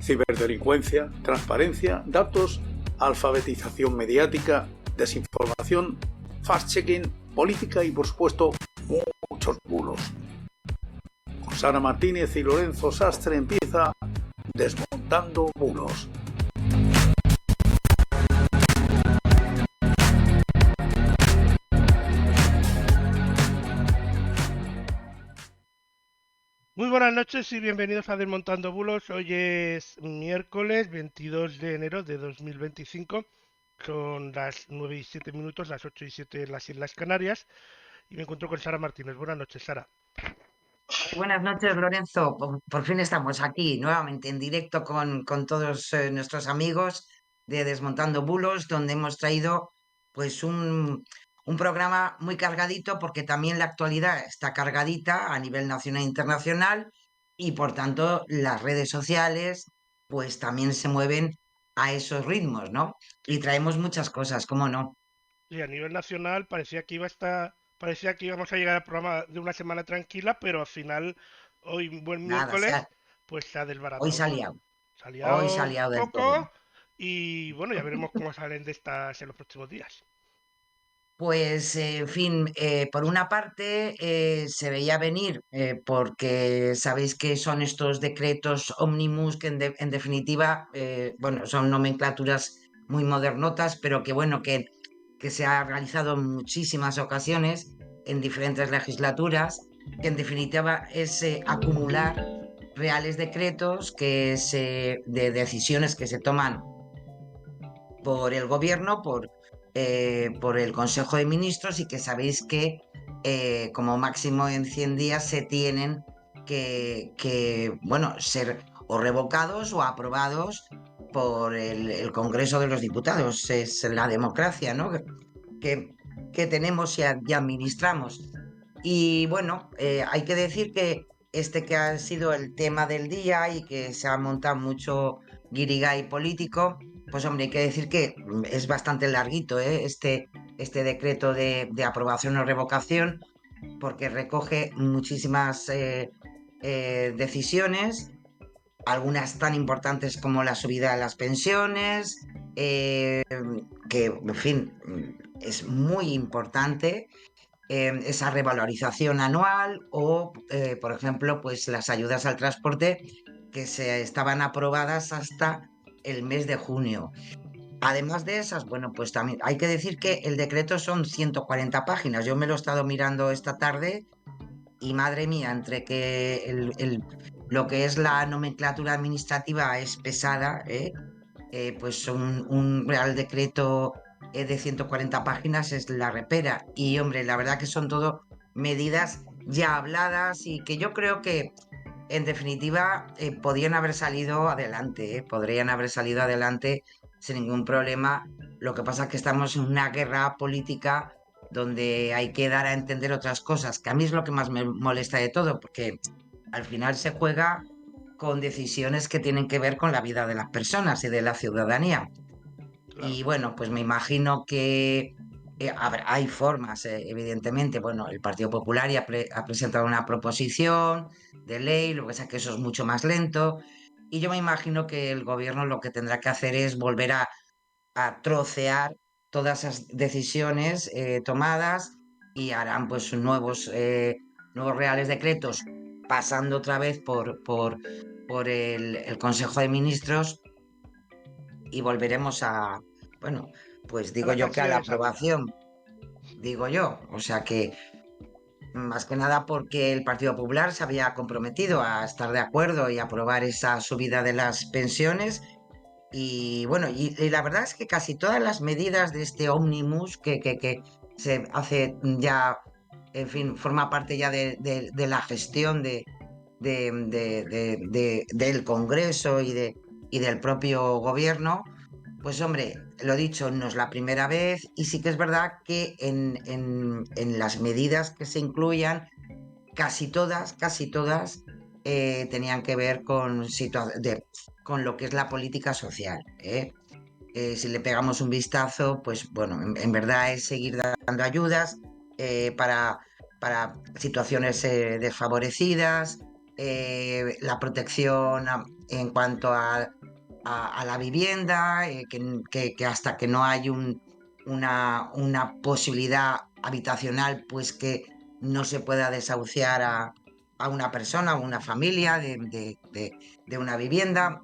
ciberdelincuencia, transparencia, datos, alfabetización mediática, desinformación, fact-checking, política y, por supuesto, muchos bulos. Con Sara Martínez y Lorenzo Sastre empieza Desmontando Bulos. Muy buenas noches y bienvenidos a Desmontando Bulos. Hoy es miércoles 22 de enero de 2025. Son las 9 y 7 minutos, las 8 y 7 en las Islas Canarias. Y me encuentro con Sara Martínez. Buenas noches, Sara. Buenas noches, Lorenzo. Por fin estamos aquí nuevamente en directo con todos nuestros amigos de Desmontando Bulos, donde hemos traído pues un programa muy cargadito, porque también la actualidad está cargadita a nivel nacional e internacional, y por tanto las redes sociales pues también se mueven a esos ritmos, ¿no? Y traemos muchas cosas, ¿cómo no? Y a nivel nacional parecía que íbamos a llegar al programa de una semana tranquila, pero al final, hoy, buen Nada, miércoles, pues se ha hoy desbaratado se ha todo. liado, Se ha hoy se ha liado un liado del todo. poco y bueno, ya veremos cómo salen de estas en los próximos días. Pues, en fin, por una parte se veía venir, porque sabéis que son estos decretos ómnibus que en definitiva, bueno, son nomenclaturas muy modernotas, pero que bueno, que se ha realizado en muchísimas ocasiones en diferentes legislaturas, que en definitiva es acumular reales decretos de decisiones que se toman por el gobierno, por el Consejo de Ministros, y que sabéis que como máximo en 100 días se tienen bueno, ser o revocados o aprobados por el Congreso de los Diputados. Es la democracia, ¿no? que, que tenemos y administramos. Y bueno, hay que decir que este que ha sido el tema del día y que se ha montado mucho guirigay político, pues hombre, hay que decir que es bastante larguito, ¿eh? Este decreto de aprobación o revocación, porque recoge muchísimas decisiones, algunas tan importantes como la subida de las pensiones, eh, que, en fin, es muy importante, esa revalorización anual o, por ejemplo, pues las ayudas al transporte que se estaban aprobadas hasta el mes de junio. Además de esas, bueno, pues también hay que decir que el decreto son 140 páginas. Yo me lo he estado mirando esta tarde y madre mía, entre que lo que es la nomenclatura administrativa es pesada, pues un Real Decreto de 140 páginas es la repera. Y hombre, la verdad que son todo medidas ya habladas y que yo creo que en definitiva podrían haber salido adelante, podrían haber salido adelante sin ningún problema. Lo que pasa es que estamos en una guerra política donde hay que dar a entender otras cosas, que a mí es lo que más me molesta de todo, porque al final se juega con decisiones que tienen que ver con la vida de las personas y de la ciudadanía. Claro. Y bueno, pues me imagino que hay formas, evidentemente. Bueno, el Partido Popular ya ha presentado una proposición de ley, lo que pasa es que eso es mucho más lento. Y yo me imagino que el gobierno lo que tendrá que hacer es volver a trocear todas esas decisiones tomadas, y harán pues nuevos reales decretos, pasando otra vez por el Consejo de Ministros, y volveremos bueno, pues A digo la yo que a la casilla de salida. aprobación, digo yo. O sea que más que nada porque el Partido Popular se había comprometido a estar de acuerdo y aprobar esa subida de las pensiones. Y bueno, y la verdad es que casi todas las medidas de este ómnibus que se hace ya, en fin, forma parte ya de la gestión del Congreso y del propio gobierno, pues hombre, lo dicho, no es la primera vez, y sí que es verdad que en las medidas que se incluyan, casi todas tenían que ver con lo que es la política social, ¿eh? Si le pegamos un vistazo, pues bueno, en verdad es seguir dando ayudas para situaciones desfavorecidas, la protección en cuanto a la vivienda, que hasta que no hay una posibilidad habitacional, pues que no se pueda desahuciar a una persona o una familia de una vivienda.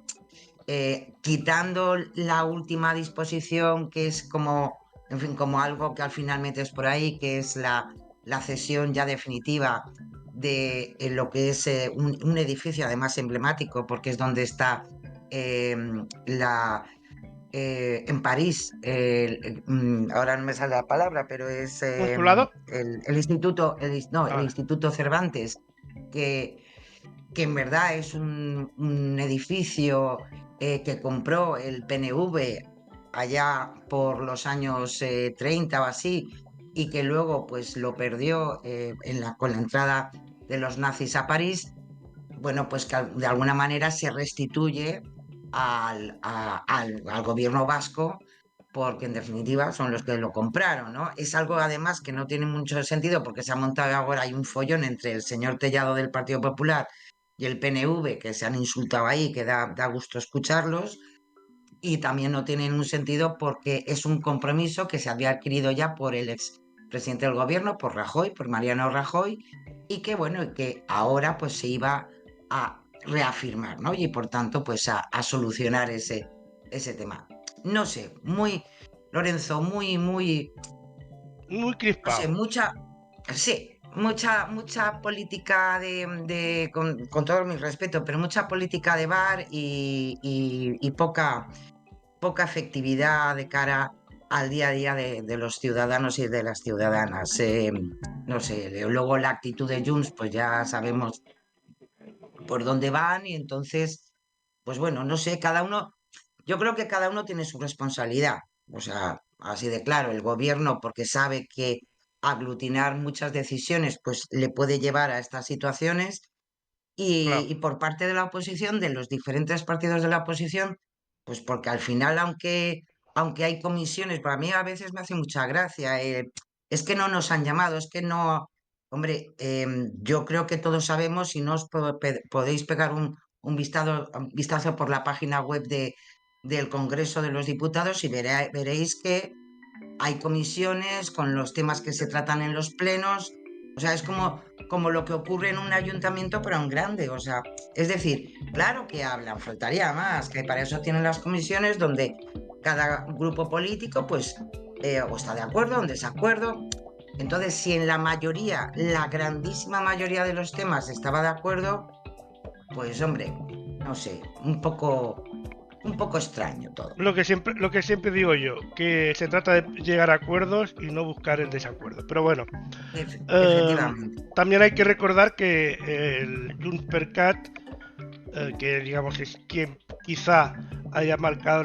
Quitando la última disposición, que es como, en fin, como algo que al final metes por ahí, que es la cesión ya definitiva de lo que es un edificio, además emblemático, porque es donde está eh, en París, ahora no me sale la palabra, pero es ¿Consulado? el Instituto, no, Ah, el vale. Instituto Cervantes, que que en verdad es un edificio que compró el PNV allá por los años 30 o así, y que luego pues lo perdió con la entrada de los nazis a París. Bueno, pues que de alguna manera se restituye al gobierno vasco, porque en definitiva son los que lo compraron, ¿no? Es algo además que no tiene mucho sentido, porque se ha montado ahora, hay un follón entre el señor Tellado del Partido Popular y el PNV, que se han insultado ahí, que da gusto escucharlos, y también no tienen un sentido porque es un compromiso que se había adquirido ya por el ex presidente del gobierno, por Rajoy, por Mariano Rajoy, y que bueno, y que ahora pues se iba a reafirmar, ¿no? Y por tanto pues a solucionar ese tema. No sé, Lorenzo, Muy no sé, crispado. sí, mucha política con todo mi respeto, pero mucha política de bar y poca efectividad de cara al día a día de los ciudadanos y de las ciudadanas. No sé, luego la actitud de Junts, pues ya sabemos por dónde van, y entonces, pues bueno, no sé, yo creo que cada uno tiene su responsabilidad. O sea, así de claro, el gobierno, porque sabe que aglutinar muchas decisiones, pues le puede llevar a estas situaciones, y, Claro. y por parte de la oposición, de los diferentes partidos de la oposición, pues porque al final, aunque hay comisiones, para mí a veces me hace mucha gracia, es que no nos han llamado, es que no, hombre, yo creo que todos sabemos, si no os podéis pegar un vistazo por la página web del Congreso de los Diputados, y veréis que hay comisiones con los temas que se tratan en los plenos. O sea, es como lo que ocurre en un ayuntamiento, pero en grande. O sea, es decir, claro que hablan, faltaría más, que para eso tienen las comisiones donde cada grupo político, pues, o está de acuerdo o en desacuerdo. Entonces, si en la mayoría, la grandísima mayoría de los temas estaba de acuerdo, pues, hombre, no sé, un poco extraño todo. Lo que siempre digo yo, que se trata de llegar a acuerdos y no buscar el desacuerdo. Pero bueno, Efectivamente. también hay que recordar que el Junts per Cat, que digamos es quien quizá haya marcado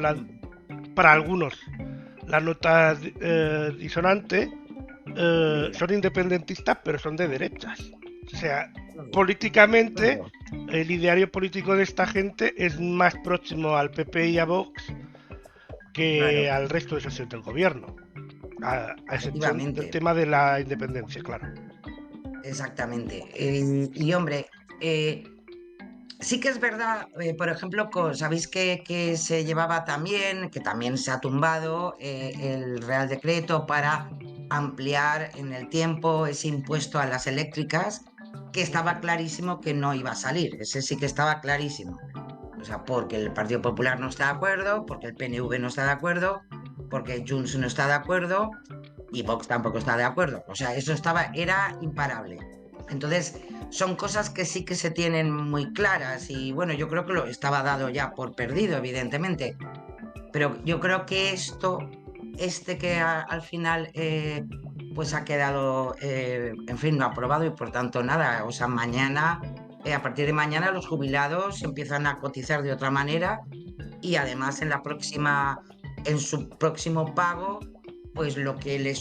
para algunos la nota disonante, Sí, son independentistas, pero son de derechas. O sea, todo, políticamente, todo. el ideario político de esta gente es más próximo al PP y a Vox que Claro, al resto de socios del gobierno, a excepción del efectivamente, tema de la independencia, claro. exactamente. Hombre, sí que es verdad, por ejemplo, sabéis que se llevaba también, que también se ha tumbado el Real Decreto para ampliar en el tiempo ese impuesto a las eléctricas, que estaba clarísimo que no iba a salir. Ese sí que estaba clarísimo. O sea, porque el Partido Popular no está de acuerdo, porque el PNV no está de acuerdo, porque Junts no está de acuerdo, y Vox tampoco está de acuerdo. O sea, era imparable. Entonces, son cosas que sí que se tienen muy claras, y bueno, yo creo que lo estaba dado ya por perdido, evidentemente, pero yo creo que este que al final pues ha quedado, en fin, no aprobado, y por tanto nada, o sea, a partir de mañana los jubilados empiezan a cotizar de otra manera, y además en su próximo pago, pues lo que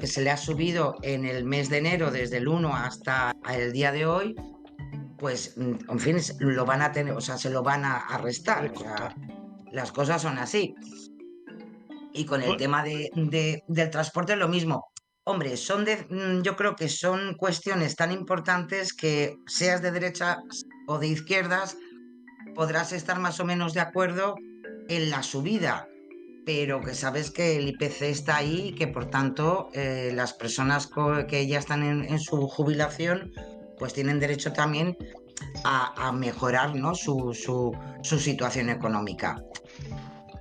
se le ha subido en el mes de enero, desde el 1 hasta el día de hoy, pues en fin, lo van a tener, o sea, se lo van a restar. O sea, Descontar. las cosas son así. Y con el Bueno, tema del transporte lo mismo. Hombre, yo creo que son cuestiones tan importantes que seas de derechas o de izquierdas, podrás estar más o menos de acuerdo en la subida, pero que sabes que el IPC está ahí y que por tanto las personas que ya están en su jubilación, pues tienen derecho también a mejorar, ¿no? Su situación económica.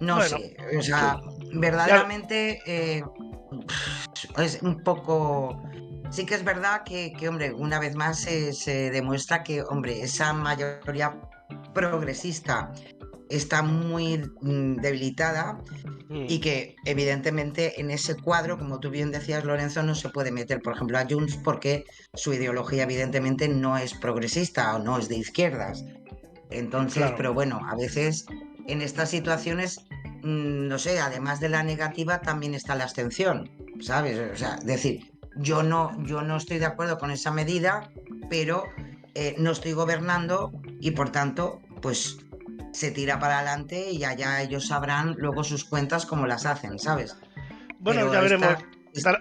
No Bueno, sé, o sí. sea, Ya, verdaderamente es un poco. Sí que es verdad que, hombre, una vez más se demuestra que, hombre, esa mayoría progresista está muy debilitada y mm, que evidentemente en ese cuadro, como tú bien decías, Lorenzo, no se puede meter, por ejemplo, a Junts porque su ideología evidentemente no es progresista o no es de izquierdas. Entonces, claro. pero bueno, a veces en estas situaciones, no sé, además de la negativa, también está la abstención, ¿sabes? O sea, decir, yo no estoy de acuerdo con esa medida, pero no estoy gobernando y por tanto, pues se tira para adelante y allá ellos sabrán luego sus cuentas cómo las hacen, ¿sabes? Bueno, Pero ya veremos.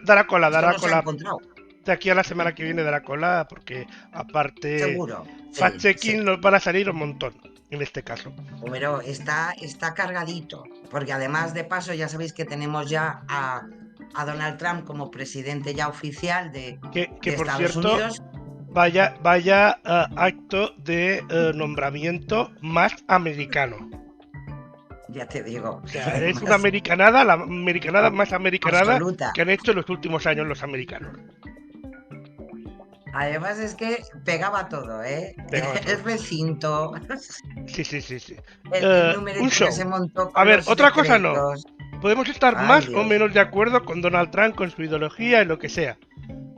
Dará cola, esto dará no se ha cola. encontrado, De aquí a la semana que viene dará cola, porque aparte, seguro. Sí, sí. fact-checking nos van a salir un montón, en este caso. Pero está cargadito, porque además de paso ya sabéis que tenemos ya a Donald Trump como presidente ya oficial Que de por Estados cierto, Unidos. vaya acto de nombramiento más americano. Ya te digo, O sea, es una más americanada, la americanada más americanada absoluta. que han hecho en los últimos años los americanos. Además es que pegaba todo, ¿eh? Pegaba El todo. recinto, Sí, sí, sí, sí. el Un numerito que show. se montó A con ver, los otra cosa no. decretos. Podemos estar Ay, más o Dios, menos de acuerdo con Donald Trump, con su ideología y lo que sea.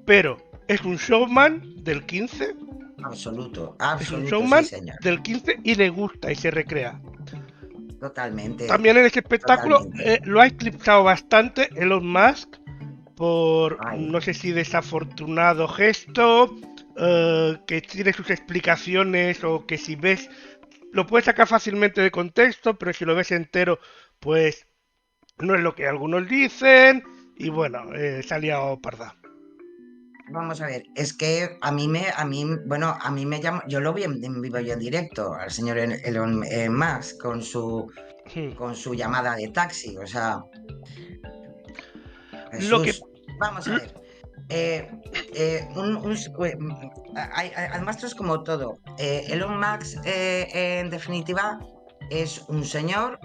Pero es un showman del 15. absoluto, Es un absoluto, sí, showman señor. del 15 y le gusta y se recrea. Totalmente, También en este espectáculo totalmente. lo ha eclipsado bastante Elon Musk por Ay, no sé si desafortunado gesto, que tiene sus explicaciones o que si ves lo puedes sacar fácilmente de contexto, pero si lo ves entero, pues no es lo que algunos dicen y bueno, se ha liado parda. vamos a ver, es que bueno, a mí me llama, yo lo vi en vivo y en directo al señor Elon Musk Hmm. con su llamada de taxi, o sea, Lo que... Jesús, vamos a ver, eh, además esto es como todo, Elon Musk en definitiva es un señor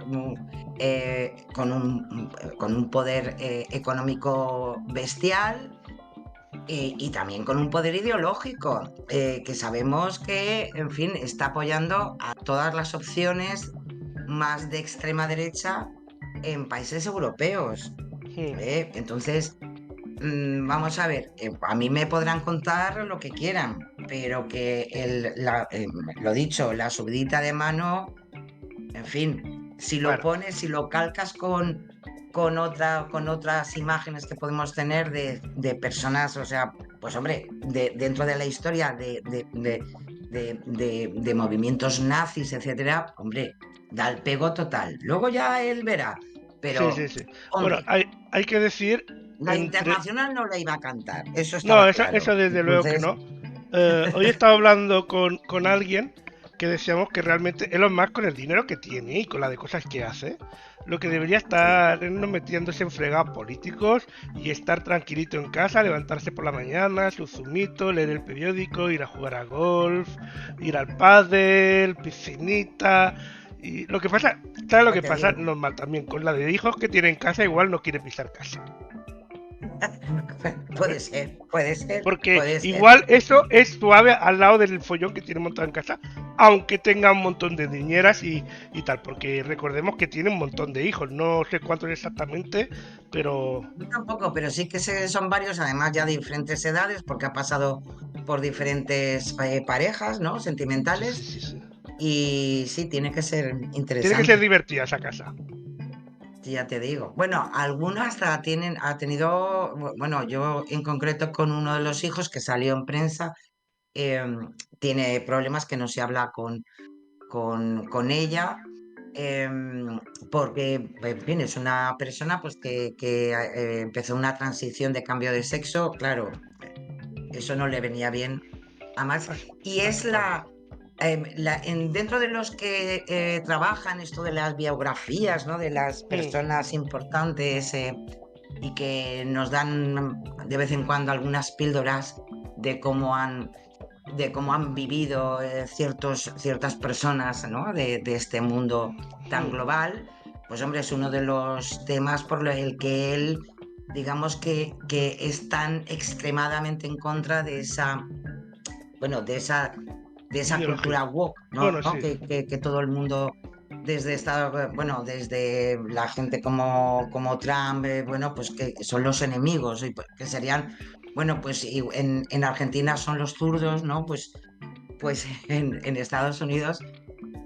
con un poder económico bestial y también con un poder ideológico, que sabemos que, en fin, está apoyando a todas las opciones más de extrema derecha en países europeos. Hmm. Entonces, vamos a ver, a mí me podrán contar lo que quieran, pero que lo dicho, la subidita de mano, en fin, si lo Bueno, pones, si lo calcas con otras imágenes que podemos tener de personas, o sea, pues hombre, dentro de la historia de movimientos nazis, etcétera, hombre, da el pego total. Luego ya él verá, sí, pero sí, sí. Bueno, hombre, hay que decir la entre... internacional no la iba a cantar, eso No, estaba claro. eso desde luego que Entonces, no. Hoy he estado hablando con alguien que decíamos que realmente Elon Musk con el dinero que tiene y con la de cosas que hace, lo que debería sí. estar es no metiéndose en fregados políticos y estar tranquilito en casa, levantarse por la mañana, su zumito, leer el periódico, ir a jugar a golf, ir al pádel, piscinita. Y lo que pasa, ¿sabes lo Ya que te pasa? digo. Normal también, con la de hijos que tiene en casa, igual no quiere pisar casa. Puede ¿Vale? ser, puede ser, Porque puede ser. igual eso es suave al lado del follón que tiene montado en casa, aunque tenga un montón de niñeras y tal, porque recordemos que tiene un montón de hijos, no sé cuántos exactamente, pero... Yo tampoco, pero sí que son varios, además ya de diferentes edades, porque ha pasado por diferentes parejas, ¿no? Sí, sí, Sentimentales. sí, sí. Y sí, tiene que ser Tiene que ser interesante, divertida esa casa. sí, ya te digo. Bueno, algunos hasta ha tenido, bueno, yo en concreto con uno de los hijos que salió en prensa, tiene problemas que no se habla con ella porque, en fin, es una persona pues, que empezó una transición de cambio de sexo, claro, eso no le venía bien a Max, y A es su padre. dentro de los que trabajan esto de las biografías, ¿no? De las personas importantes y que nos dan de vez en cuando algunas píldoras de cómo han vivido ciertas personas, ¿no? de este mundo tan global, pues hombre, es uno de los temas por el que él, digamos que es tan extremadamente en contra de esa, bueno, de esa Ideología. cultura woke, ¿no? Bueno, sí. Que todo el mundo desde la gente como Trump, bueno, pues que son los enemigos, y que serían, bueno, pues en Argentina son los zurdos, ¿no? Pues en Estados Unidos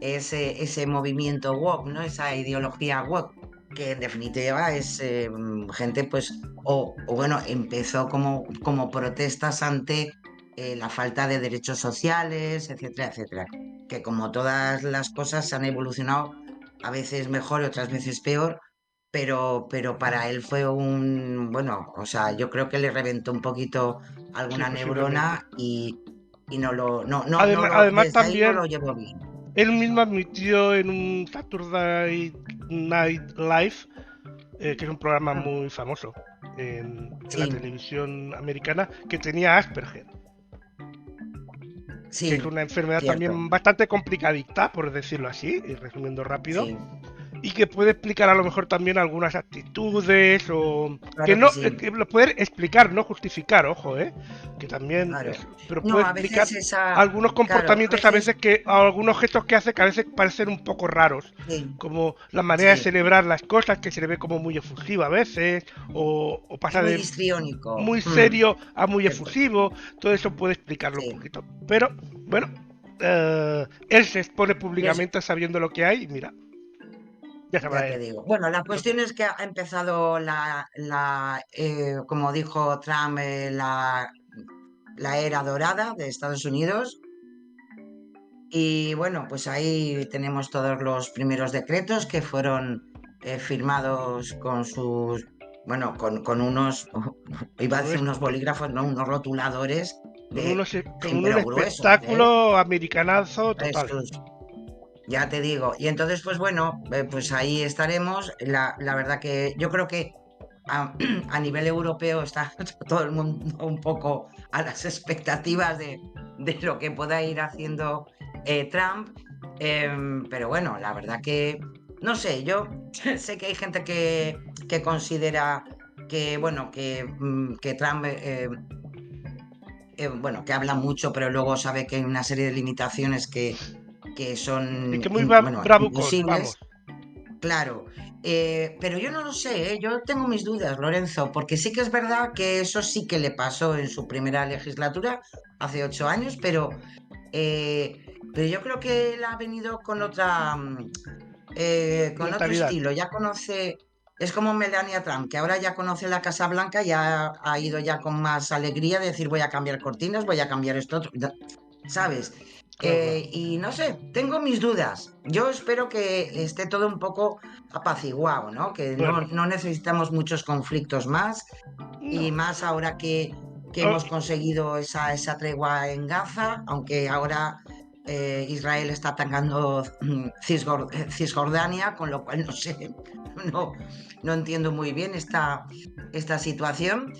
ese movimiento woke, ¿no? Esa ideología woke, que en definitiva es gente, pues, o bueno, empezó como protestas ante la falta de derechos sociales, etcétera, etcétera. Que como todas las cosas han evolucionado a veces mejor y otras veces peor, pero para él fue bueno, o sea, yo creo que le reventó un poquito Sí, alguna posiblemente. neurona y Además desde ahí no lo también, llevó bien. él mismo admitió en un Saturday Night Live, que es un programa muy famoso en la Sí, televisión americana, que tenía Asperger, que es sí, una enfermedad cierto, también bastante complicadita, por decirlo así, y resumiendo rápido, sí, y que puede explicar a lo mejor también algunas actitudes o que claro que no sí, que lo puede explicar, no justificar, ojo, que también claro. es, pero No, puede a explicar veces esa, algunos claro, a comportamientos a veces, veces que algunos gestos que hace que a veces parecen un poco raros, sí, como la manera de sí, celebrar las cosas que se le ve como muy efusiva a veces o es pasa muy de histriónico, muy serio a muy cierto, efusivo, todo eso puede explicarlo un sí. poquito, pero bueno, él se expone Yo es- públicamente sabiendo lo que hay y mira, ya ya sabrá te él. digo. Bueno, la Lo que... cuestión es que ha empezado como dijo Trump, la era dorada de Estados Unidos. Y bueno, pues ahí tenemos todos los primeros decretos que fueron firmados con sus, bueno, con unos, iba a Con un, decir unos bolígrafos, no, unos rotuladores con fin, un pero gruesos, ¿eh? espectáculo americanazo total. Esos, ya te digo. Y entonces, pues bueno, pues ahí estaremos. La verdad que yo creo que a, a nivel europeo está todo el mundo un poco a las expectativas de lo que pueda ir haciendo Trump. Pero bueno, la verdad que, no sé, yo sé que hay gente que considera que, bueno, que Trump, bueno, que habla mucho, pero luego sabe que hay una serie de limitaciones que Y son, que muy bueno, bravucón, vamos. imposibles. Claro, pero yo no lo sé, ¿eh? Yo tengo mis dudas, Lorenzo, porque sí que es verdad que eso sí que le pasó en su primera legislatura, hace 8 años, pero yo creo que él ha venido con otro Mentalidad. estilo, ya conoce, es como Melania Trump, que ahora ya conoce la Casa Blanca, ya ha ido ya con más alegría de decir voy a cambiar cortinas, voy a cambiar esto, otro, ¿sabes? Claro, claro. Y no sé, tengo mis dudas. Yo espero que esté todo un poco apaciguado, ¿no? Que Bueno, no necesitamos muchos conflictos más y no. más ahora que Oh, hemos conseguido esa tregua en Gaza, aunque ahora Israel está atacando Cisjordania, con lo cual no sé, no, no entiendo muy bien esta situación.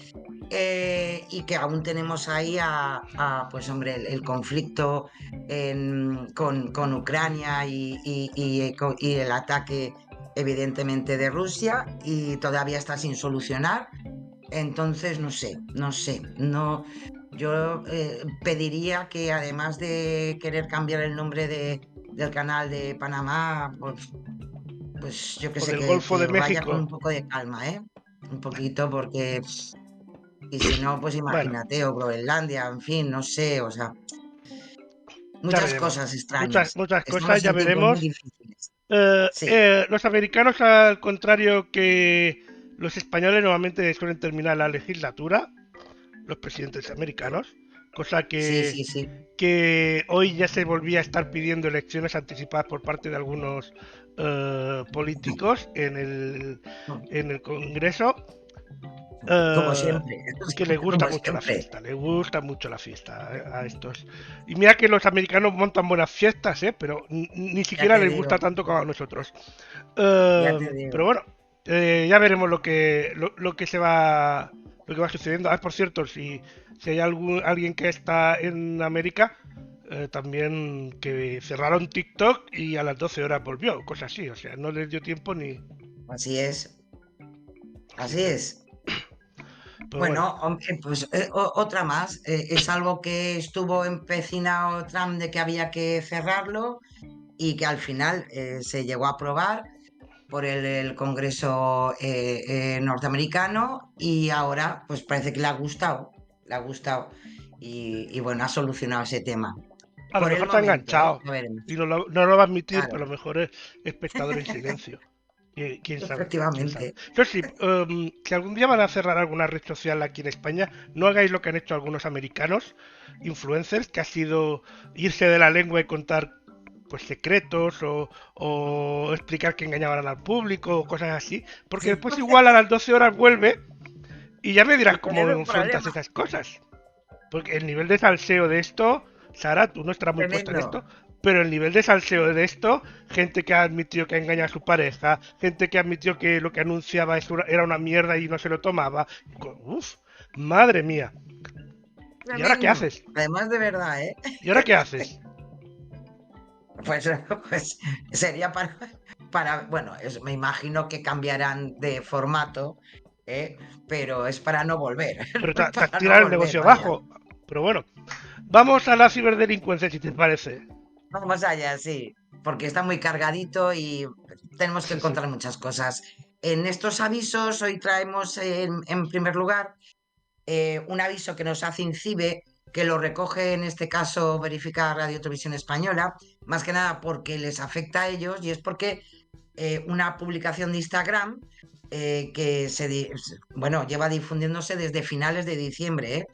Y que aún tenemos ahí pues hombre, el conflicto con Ucrania y el ataque evidentemente de Rusia y todavía está sin solucionar. Entonces, no sé, no sé, no. Yo pediría que además de querer cambiar el nombre del canal de Panamá, pues yo que o sé, del que, Golfo de que vaya con México. un poco de calma, ¿eh? Un poquito porque y si no, pues Bueno, imagínate, o Groenlandia, en fin, no sé, o sea, ya muchas veremos. cosas Muchas, extrañas. muchas cosas, Estamos ya en tiempos muy veremos. difíciles. Sí, Los americanos, al contrario que los españoles, normalmente suelen terminar la legislatura, los presidentes americanos, cosa sí, sí, sí. que hoy ya se volvía a estar pidiendo elecciones anticipadas por parte de algunos políticos en el Congreso, Como eh, siempre, que le gusta como mucho la siempre. fiesta, le gusta mucho la fiesta a estos. Y mira que los americanos montan buenas fiestas, pero ni Ya siquiera te les gusta digo, tanto como a nosotros. ya te digo. Pero bueno, ya veremos lo que se va lo que va sucediendo. Ah, por cierto, si hay alguien que está en América, también que cerraron TikTok y a las 12 horas volvió, cosas así, o sea, no les dio tiempo ni... Así es, Así así que, es. pues bueno, Bueno, pues otra más. Es algo que estuvo empecinado Trump de que había que cerrarlo y que al final se llegó a aprobar por el Congreso norteamericano y ahora pues parece que le ha gustado y bueno, ha solucionado ese tema. a lo Por el mejor está momento, enganchado ya veremos. y no lo va a admitir, Claro, pero a lo mejor es espectador en silencio. ¿Quién sabe? ¿Quién sabe? efectivamente. Eso sí, si algún día van a cerrar alguna red social aquí en España, no hagáis lo que han hecho algunos americanos, influencers, que ha sido irse de la lengua y contar pues secretos o explicar que engañaban al público o cosas así, porque Sí, después igual a las 12 horas vuelve y ya me dirás y cómo tienes un enfrentas problema esas cosas. Porque el nivel de salseo de esto, Sara, tú no estarás muy puesta en tremendo. esto, pero el nivel de salseo de esto, gente que ha admitido que engaña a su pareja, gente que ha admitido que lo que anunciaba era una mierda y no se lo tomaba. Uf, madre mía. ¿Y ahora qué Tremendo. haces? Además de verdad, ¿eh? ¿Y ahora qué haces? Pues, pues sería bueno, me imagino que cambiarán de formato, ¿eh? Pero es para no volver, Pero te has para no tirado el volver, negocio vaya. abajo. Pero bueno, vamos a la ciberdelincuencia si te parece. Vamos allá, sí, porque está muy cargadito y tenemos que Sí, sí. contar muchas cosas. En estos avisos hoy traemos en primer lugar un aviso que nos hace INCIBE, que lo recoge en este caso Verifica Radio Televisión Española, más que nada porque les afecta a ellos y es porque una publicación de Instagram que bueno, lleva difundiéndose desde finales de diciembre.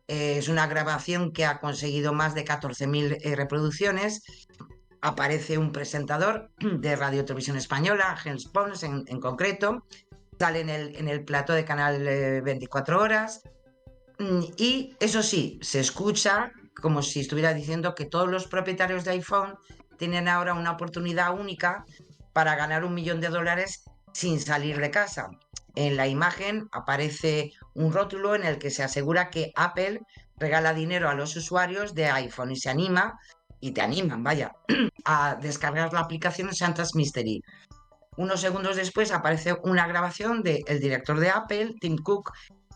Es una grabación que ha conseguido más de 14.000 reproducciones. Aparece un presentador de Radio Televisión Española, Ángel Pons en concreto, sale en el plató de Canal 24 Horas. Y eso sí, se escucha como si estuviera diciendo que todos los propietarios de iPhone tienen ahora una oportunidad única para ganar $1 millón sin salir de casa. En la imagen aparece un rótulo en el que se asegura que Apple regala dinero a los usuarios de iPhone y se anima, y te animan, vaya, a descargar la aplicación Santa's Mystery. Unos segundos después aparece una grabación del director de Apple, Tim Cook,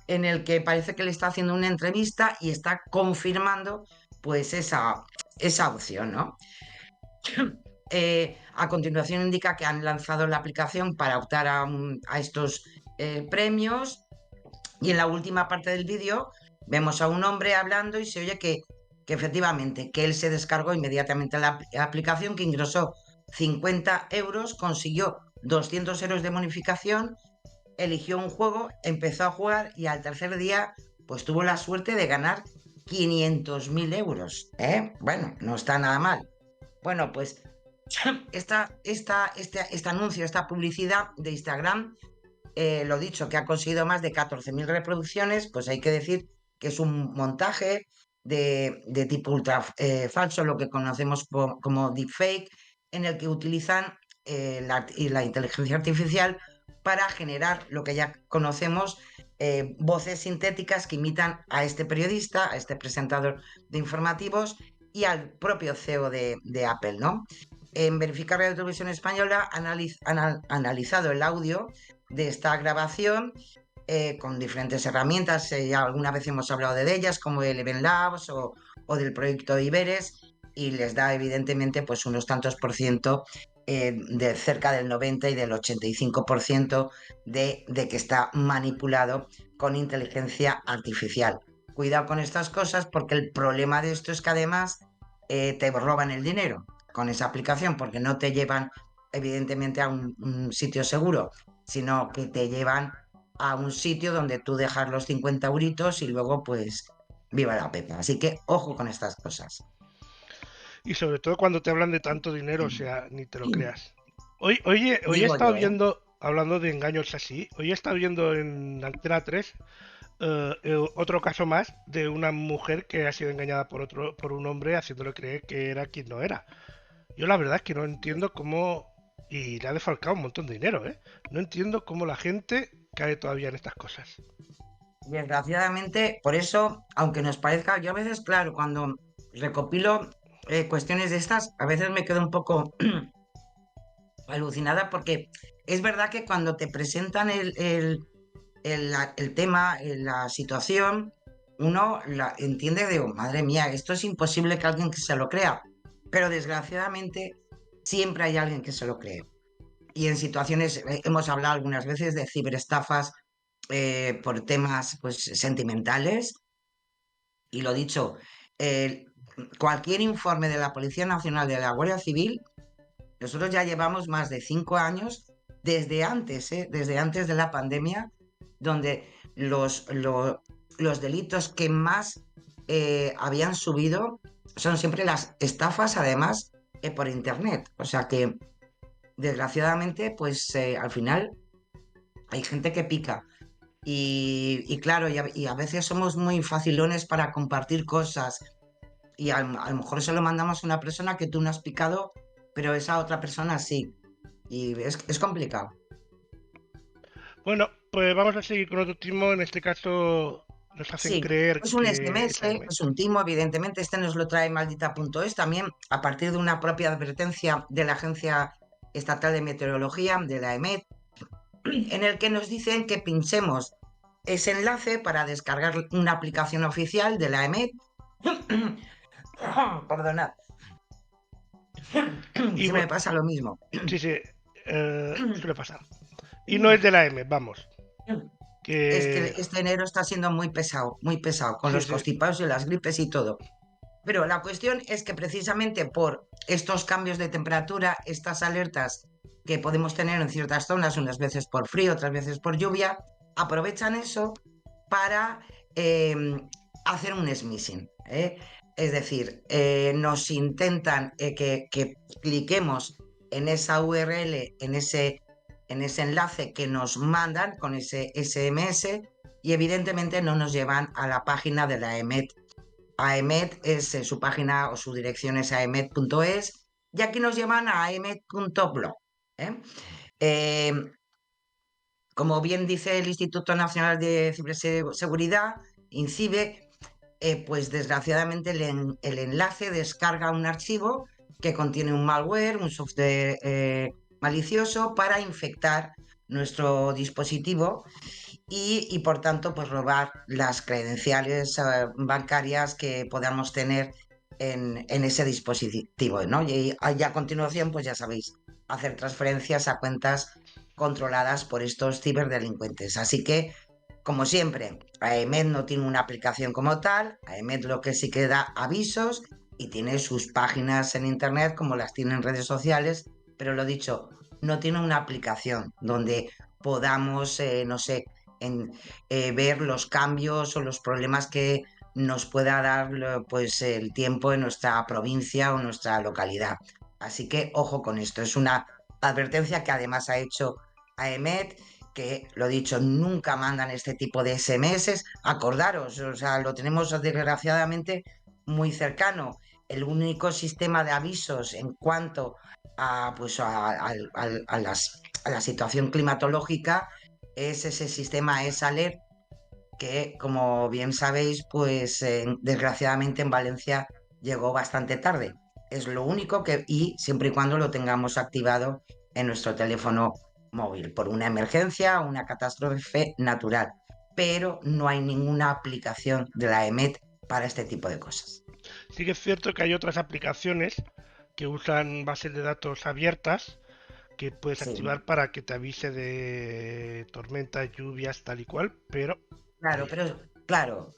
en el que parece que le está haciendo una entrevista y está confirmando pues esa opción, ¿no? A continuación indica que han lanzado la aplicación para optar a estos premios y en la última parte del vídeo vemos a un hombre hablando y se oye que efectivamente, que él se descargó inmediatamente la aplicación, que ingresó 50 euros, consiguió 200 euros de bonificación, eligió un juego, empezó a jugar y al tercer día pues tuvo la suerte de ganar 500.000 euros. ¿Eh? Bueno, no está nada mal. Bueno, pues este anuncio, esta publicidad de Instagram, lo dicho, que ha conseguido más de 14.000 reproducciones, pues hay que decir que es un montaje de tipo ultra falso, lo que conocemos como deepfake, en el que utilizan la inteligencia artificial para generar lo que ya conocemos, voces sintéticas que imitan a este periodista, a este presentador de informativos y al propio CEO de Apple, ¿no? En Verificar Radio Televisión Española han analizado el audio de esta grabación con diferentes herramientas. Ya alguna vez hemos hablado de ellas, como el Event Labs o del proyecto Iberes, y les da evidentemente pues unos tantos por ciento de cerca del 90 y del 85% de que está manipulado con inteligencia artificial. Cuidado con estas cosas porque el problema de esto es que además te roban el dinero con esa aplicación porque no te llevan evidentemente a un sitio seguro, sino que te llevan a un sitio donde tú dejas los 50 euritos y luego pues viva la pepa. Así que ojo con estas cosas. Y sobre todo cuando te hablan de tanto dinero, o sea, ni te lo creas. Hoy he digo estado yo, ¿eh? viendo, hablando de engaños así, hoy he estado viendo en Antena 3 otro caso más de una mujer que ha sido engañada por un hombre haciéndole creer que era quien no era. Yo la verdad es que no entiendo cómo... Y le ha defalcado un montón de dinero, ¿eh? No entiendo cómo la gente cae todavía en estas cosas. Desgraciadamente, por eso, aunque nos parezca, yo a veces, claro, cuando recopilo cuestiones de estas, a veces me quedo un poco alucinada porque es verdad que cuando te presentan el tema, la situación, uno la entiende, digo, madre mía, esto es imposible que alguien que se lo crea, pero desgraciadamente siempre hay alguien que se lo cree. Y en situaciones, hemos hablado algunas veces de ciberestafas por temas pues, sentimentales, y lo dicho, eh, cualquier informe de la Policía Nacional, de la Guardia Civil, nosotros ya llevamos más de 5 años, desde antes de la pandemia, donde los delitos que más habían subido son siempre las estafas, además, por Internet. O sea que, desgraciadamente, pues al final hay gente que pica. Y claro, y a veces somos muy facilones para compartir cosas y a lo mejor se lo mandamos a una persona que tú no has picado, pero esa otra persona sí. Y es complicado. Bueno, pues vamos a seguir con otro timo. En este caso nos hacen Sí, creer es un que es SMS, AEMET. es un timo, evidentemente. Este nos lo trae maldita.es también a partir de una propia advertencia de la Agencia Estatal de Meteorología, de la EMET, en el que nos dicen que pinchemos ese enlace para descargar una aplicación oficial de la EMET. Perdonad, Y se me bueno, pasa lo mismo. sí, sí, suele pasar. Y no es de la M, vamos. Que Este enero está siendo muy pesado, con sí, los sí. constipados y las gripes y todo. Pero la cuestión es que precisamente por estos cambios de temperatura, estas alertas que podemos tener en ciertas zonas, unas veces por frío, otras veces por lluvia, aprovechan eso para eh, hacer un smishing, ¿eh? Es decir, nos intentan que cliquemos en esa URL, en ese enlace que nos mandan con ese SMS, y evidentemente no nos llevan a la página de la EMET. AEMET es su página o su dirección es aemet.es, y aquí nos llevan a aemet.blog. ¿eh? Eh, Como bien dice el Instituto Nacional de Ciberseguridad, INCIBE, pues desgraciadamente el enlace descarga un archivo que contiene un malware, un software malicioso para infectar nuestro dispositivo y por tanto pues robar las credenciales bancarias que podamos tener en ese dispositivo, ¿no? Y a continuación, pues ya sabéis, hacer transferencias a cuentas controladas por estos ciberdelincuentes. Así que, como siempre, AEMET no tiene una aplicación como tal. AEMET lo que sí que da avisos y tiene sus páginas en internet como las tiene en redes sociales, pero lo dicho, no tiene una aplicación donde podamos, no sé, en, ver los cambios o los problemas que nos pueda dar pues el tiempo en nuestra provincia o nuestra localidad. Así que ojo con esto, es una advertencia que además ha hecho AEMET, que lo dicho, nunca mandan este tipo de SMS. Acordaros, o sea, lo tenemos desgraciadamente muy cercano. El único sistema de avisos en cuanto a, pues, a la situación climatológica es ese sistema ESALER que, como bien sabéis, pues desgraciadamente en Valencia llegó bastante tarde. Es lo único que, y siempre y cuando lo tengamos activado en nuestro teléfono móvil, por una emergencia o una catástrofe natural. Pero no hay ninguna aplicación de la EMET para este tipo de cosas. Sí que es cierto que hay otras aplicaciones que usan bases de datos abiertas que puedes Sí, activar para que te avise de tormentas, lluvias, tal y cual, pero claro, ahí pero está. claro,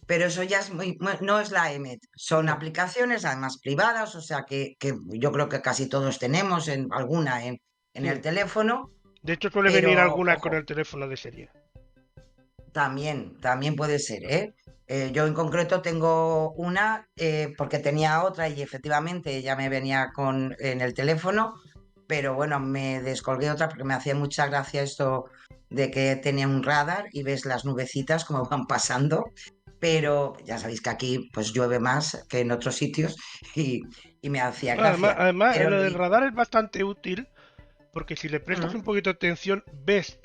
pero eso ya es no es la EMET, son No. aplicaciones además privadas, o sea que yo creo que casi todos tenemos en alguna en el Mm. teléfono, De hecho suele venir pero alguna con ojo, el teléfono de serie. también puede ser, ¿eh? Yo en concreto tengo una porque tenía otra y efectivamente ya me venía en el teléfono, pero bueno, me descolgué otra porque me hacía mucha gracia esto de que tenía un radar y ves las nubecitas como van pasando, pero ya sabéis que aquí pues llueve más que en otros sitios y, y me hacía Además, gracia, además, pero lo lo del dicho. radar es bastante útil porque si le prestas Mm, un poquito de atención, ves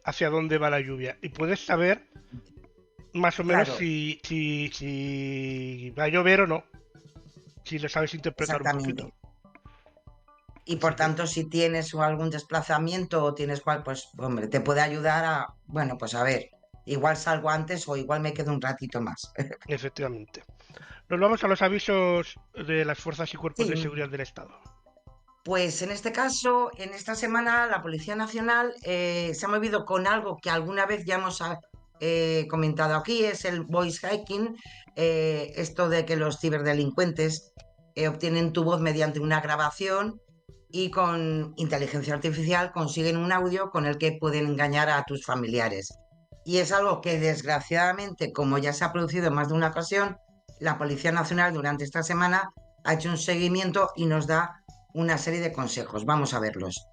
hacia dónde va la lluvia y puedes saber más o menos claro, si va a llover o no, si lo sabes interpretar un poquito. exactamente. Y Así por que, tanto, si tienes algún desplazamiento o tienes cual, pues hombre, te puede ayudar a, bueno, pues a ver, igual salgo antes o igual me quedo un ratito más. efectivamente. Nos vamos a los avisos de las fuerzas y cuerpos de Sí, seguridad del Estado. pues en este caso, en esta semana, la Policía Nacional se ha movido con algo que alguna vez ya hemos comentado aquí, es el voice hacking, esto de que los ciberdelincuentes obtienen tu voz mediante una grabación y con inteligencia artificial consiguen un audio con el que pueden engañar a tus familiares. Y es algo que desgraciadamente, como ya se ha producido en más de una ocasión, la Policía Nacional durante esta semana ha hecho un seguimiento y nos da una serie de consejos. Vamos a verlos.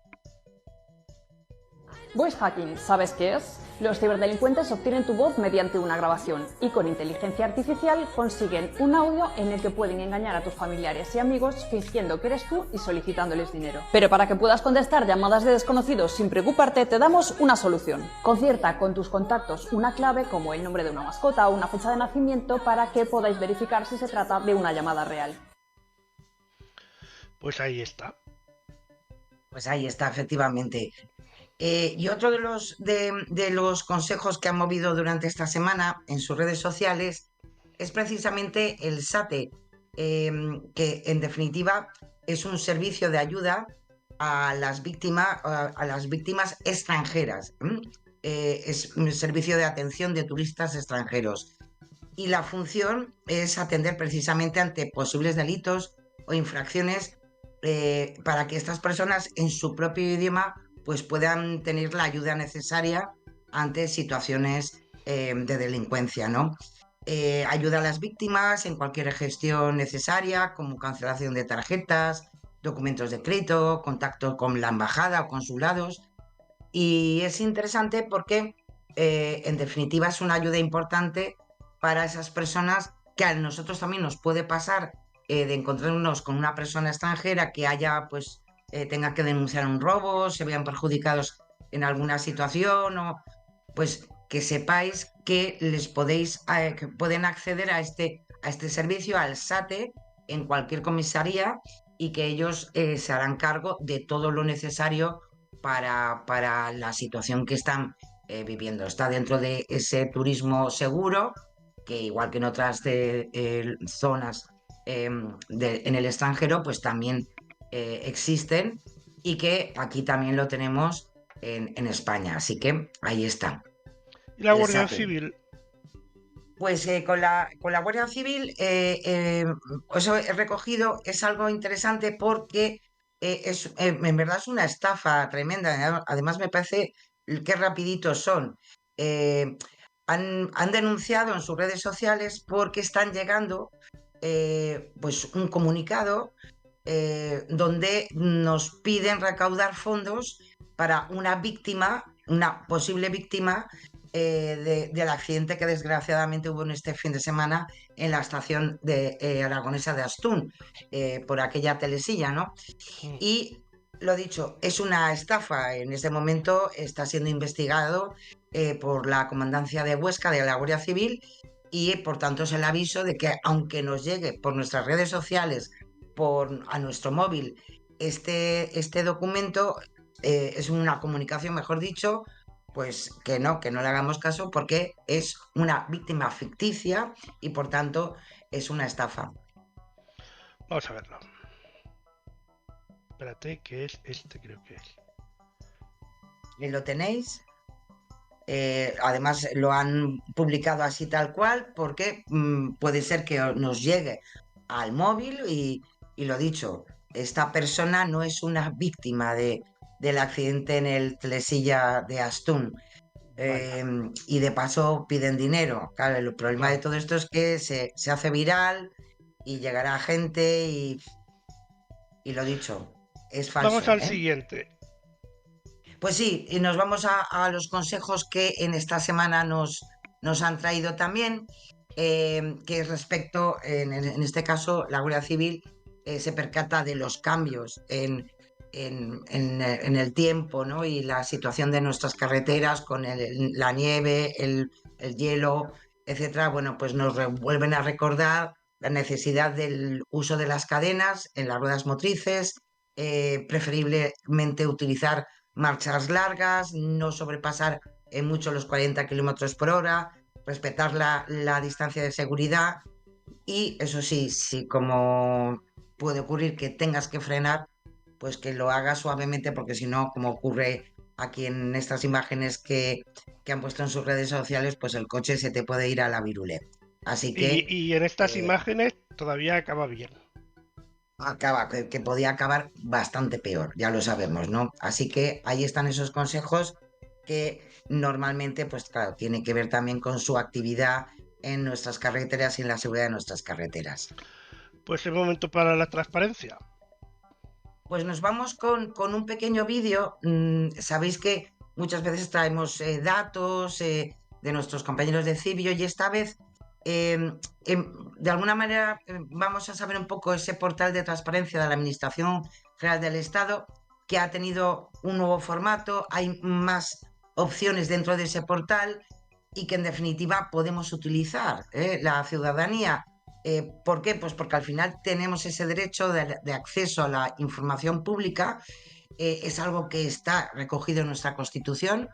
Voice hacking, ¿sabes qué es? Los ciberdelincuentes obtienen tu voz mediante una grabación y con inteligencia artificial consiguen un audio en el que pueden engañar a tus familiares y amigos fingiendo que eres tú y solicitándoles dinero. Pero para que puedas contestar llamadas de desconocidos sin preocuparte, te damos una solución. Concierta con tus contactos una clave como el nombre de una mascota o una fecha de nacimiento para que podáis verificar si se trata de una llamada real. Pues ahí está. Pues ahí está, efectivamente. Y otro de los consejos que han movido durante esta semana en sus redes sociales es precisamente el SATE, que en definitiva es un servicio de ayuda a las víctimas extranjeras. Es un servicio de atención de turistas extranjeros. Y la función es atender precisamente ante posibles delitos o infracciones para que estas personas en su propio idioma pues puedan tener la ayuda necesaria ante situaciones de delincuencia, ¿no? Ayuda a las víctimas en cualquier gestión necesaria, como cancelación de tarjetas, documentos de crédito, contacto con la embajada o consulados. Y es interesante porque, en definitiva, es una ayuda importante para esas personas que a nosotros también nos puede pasar de encontrarnos con una persona extranjera que haya, pues, tenga que denunciar un robo, se vean perjudicados en alguna situación o, pues, que sepáis que les podéis, que pueden acceder a este servicio, al SATE, en cualquier comisaría y que ellos se harán cargo de todo lo necesario para la situación que están viviendo. Está dentro de ese turismo seguro, que igual que en otras zonas en el extranjero, pues también existen y que aquí también lo tenemos en España. Así que ahí está, Y la el Guardia SATE. Civil. Pues con la Guardia Civil, eso he recogido, es algo interesante porque en verdad es una estafa tremenda. Además, me parece que rapiditos son. Eh, han denunciado en sus redes sociales porque están llegando pues un comunicado donde nos piden recaudar fondos para una víctima, una posible víctima del accidente que desgraciadamente hubo en este fin de semana en la estación de aragonesa de Astún, por aquella telesilla, ¿no? Mm. Y lo dicho, es una estafa. En este momento está siendo investigado por la Comandancia de Huesca de la Guardia Civil y por tanto es el aviso de que aunque nos llegue por nuestras redes sociales, a nuestro móvil, este documento es una comunicación, mejor dicho, pues que no le hagamos caso porque es una víctima ficticia y por tanto es una estafa. Vamos a verlo. Espérate, que es este, creo que es. ¿Y lo tenéis? Además, lo han publicado así tal cual porque puede ser que nos llegue al móvil y lo dicho, esta persona no es una víctima del accidente en el Telesilla de Astún. Vaya, Y de paso piden dinero. Claro, el problema de claro. todo esto es que se hace viral y llegará gente y lo dicho. es falso. Vamos al siguiente. Pues sí, y nos vamos a los consejos que en esta semana nos han traído también, que respecto, en este caso, la Guardia Civil se percata de los cambios en el tiempo, ¿no? Y la situación de nuestras carreteras con la nieve, el hielo, etcétera. Bueno, pues nos vuelven a recordar la necesidad del uso de las cadenas en las ruedas motrices, preferiblemente utilizar marchas largas, no sobrepasar mucho los 40 kilómetros por hora, respetar la distancia de seguridad y eso sí, si como puede ocurrir que tengas que frenar, pues que lo hagas suavemente porque si no, como ocurre aquí en estas imágenes que han puesto en sus redes sociales, pues el coche se te puede ir a la virule. Así que Y en estas eh, imágenes todavía acaba bien. que podía acabar bastante peor, ya lo sabemos, ¿no? Así que ahí están esos consejos que normalmente, pues claro, tiene que ver también con su actividad en nuestras carreteras y en la seguridad de nuestras carreteras. Pues es momento para la transparencia. Pues nos vamos con un pequeño vídeo. Sabéis que muchas veces traemos datos de nuestros compañeros de Cibio y esta vez, de alguna manera, vamos a saber un poco ese portal de transparencia de la Administración General del Estado que ha tenido un nuevo formato, hay más opciones dentro de ese portal y que en definitiva podemos utilizar la ciudadanía. ¿Por qué? Pues porque al final tenemos ese derecho de acceso a la información pública, es algo que está recogido en nuestra Constitución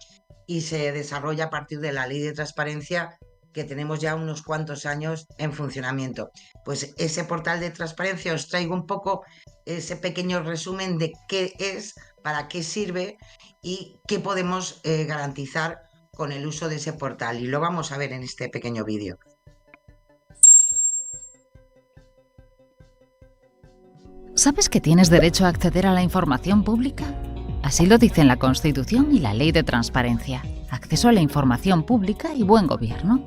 y se desarrolla a partir de la Ley de Transparencia que tenemos ya unos cuantos años en funcionamiento. Pues ese portal de transparencia os traigo un poco ese pequeño resumen de qué es, para qué sirve y qué podemos garantizar con el uso de ese portal. Y lo vamos a ver en este pequeño vídeo. ¿Sabes que tienes derecho a acceder a la información pública? Así lo dicen la Constitución y la Ley de Transparencia. Acceso a la información pública y buen gobierno.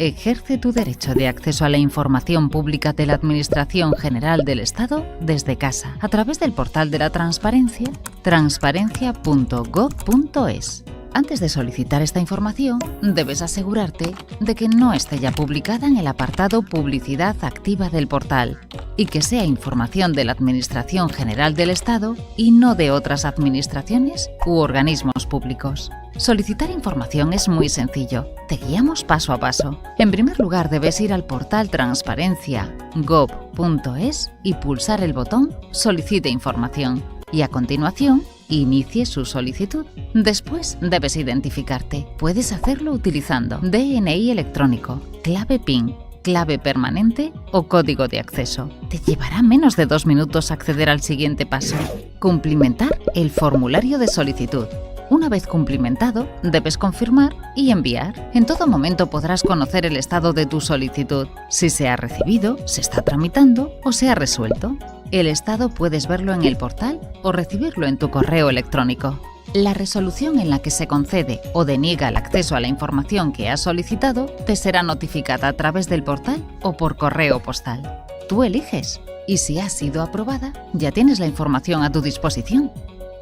Ejerce tu derecho de acceso a la información pública de la Administración General del Estado desde casa, a través del portal de la transparencia, transparencia.gov.es. Antes de solicitar esta información, debes asegurarte de que no esté ya publicada en el apartado Publicidad activa del portal y que sea información de la Administración General del Estado y no de otras administraciones u organismos públicos. Solicitar información es muy sencillo. Te guiamos paso a paso. En primer lugar, debes ir al portal transparencia.gov.es y pulsar el botón Solicite información. Y a continuación, inicie su solicitud. Después debes identificarte. Puedes hacerlo utilizando DNI electrónico, clave PIN, clave permanente o código de acceso. Te llevará menos de 2 minutos acceder al siguiente paso. Cumplimentar el formulario de solicitud. Una vez cumplimentado, debes confirmar y enviar. En todo momento podrás conocer el estado de tu solicitud, si se ha recibido, se está tramitando o se ha resuelto. El estado puedes verlo en el portal o recibirlo en tu correo electrónico. La resolución en la que se concede o deniega el acceso a la información que has solicitado te será notificada a través del portal o por correo postal. Tú eliges. Y si ha sido aprobada, ya tienes la información a tu disposición.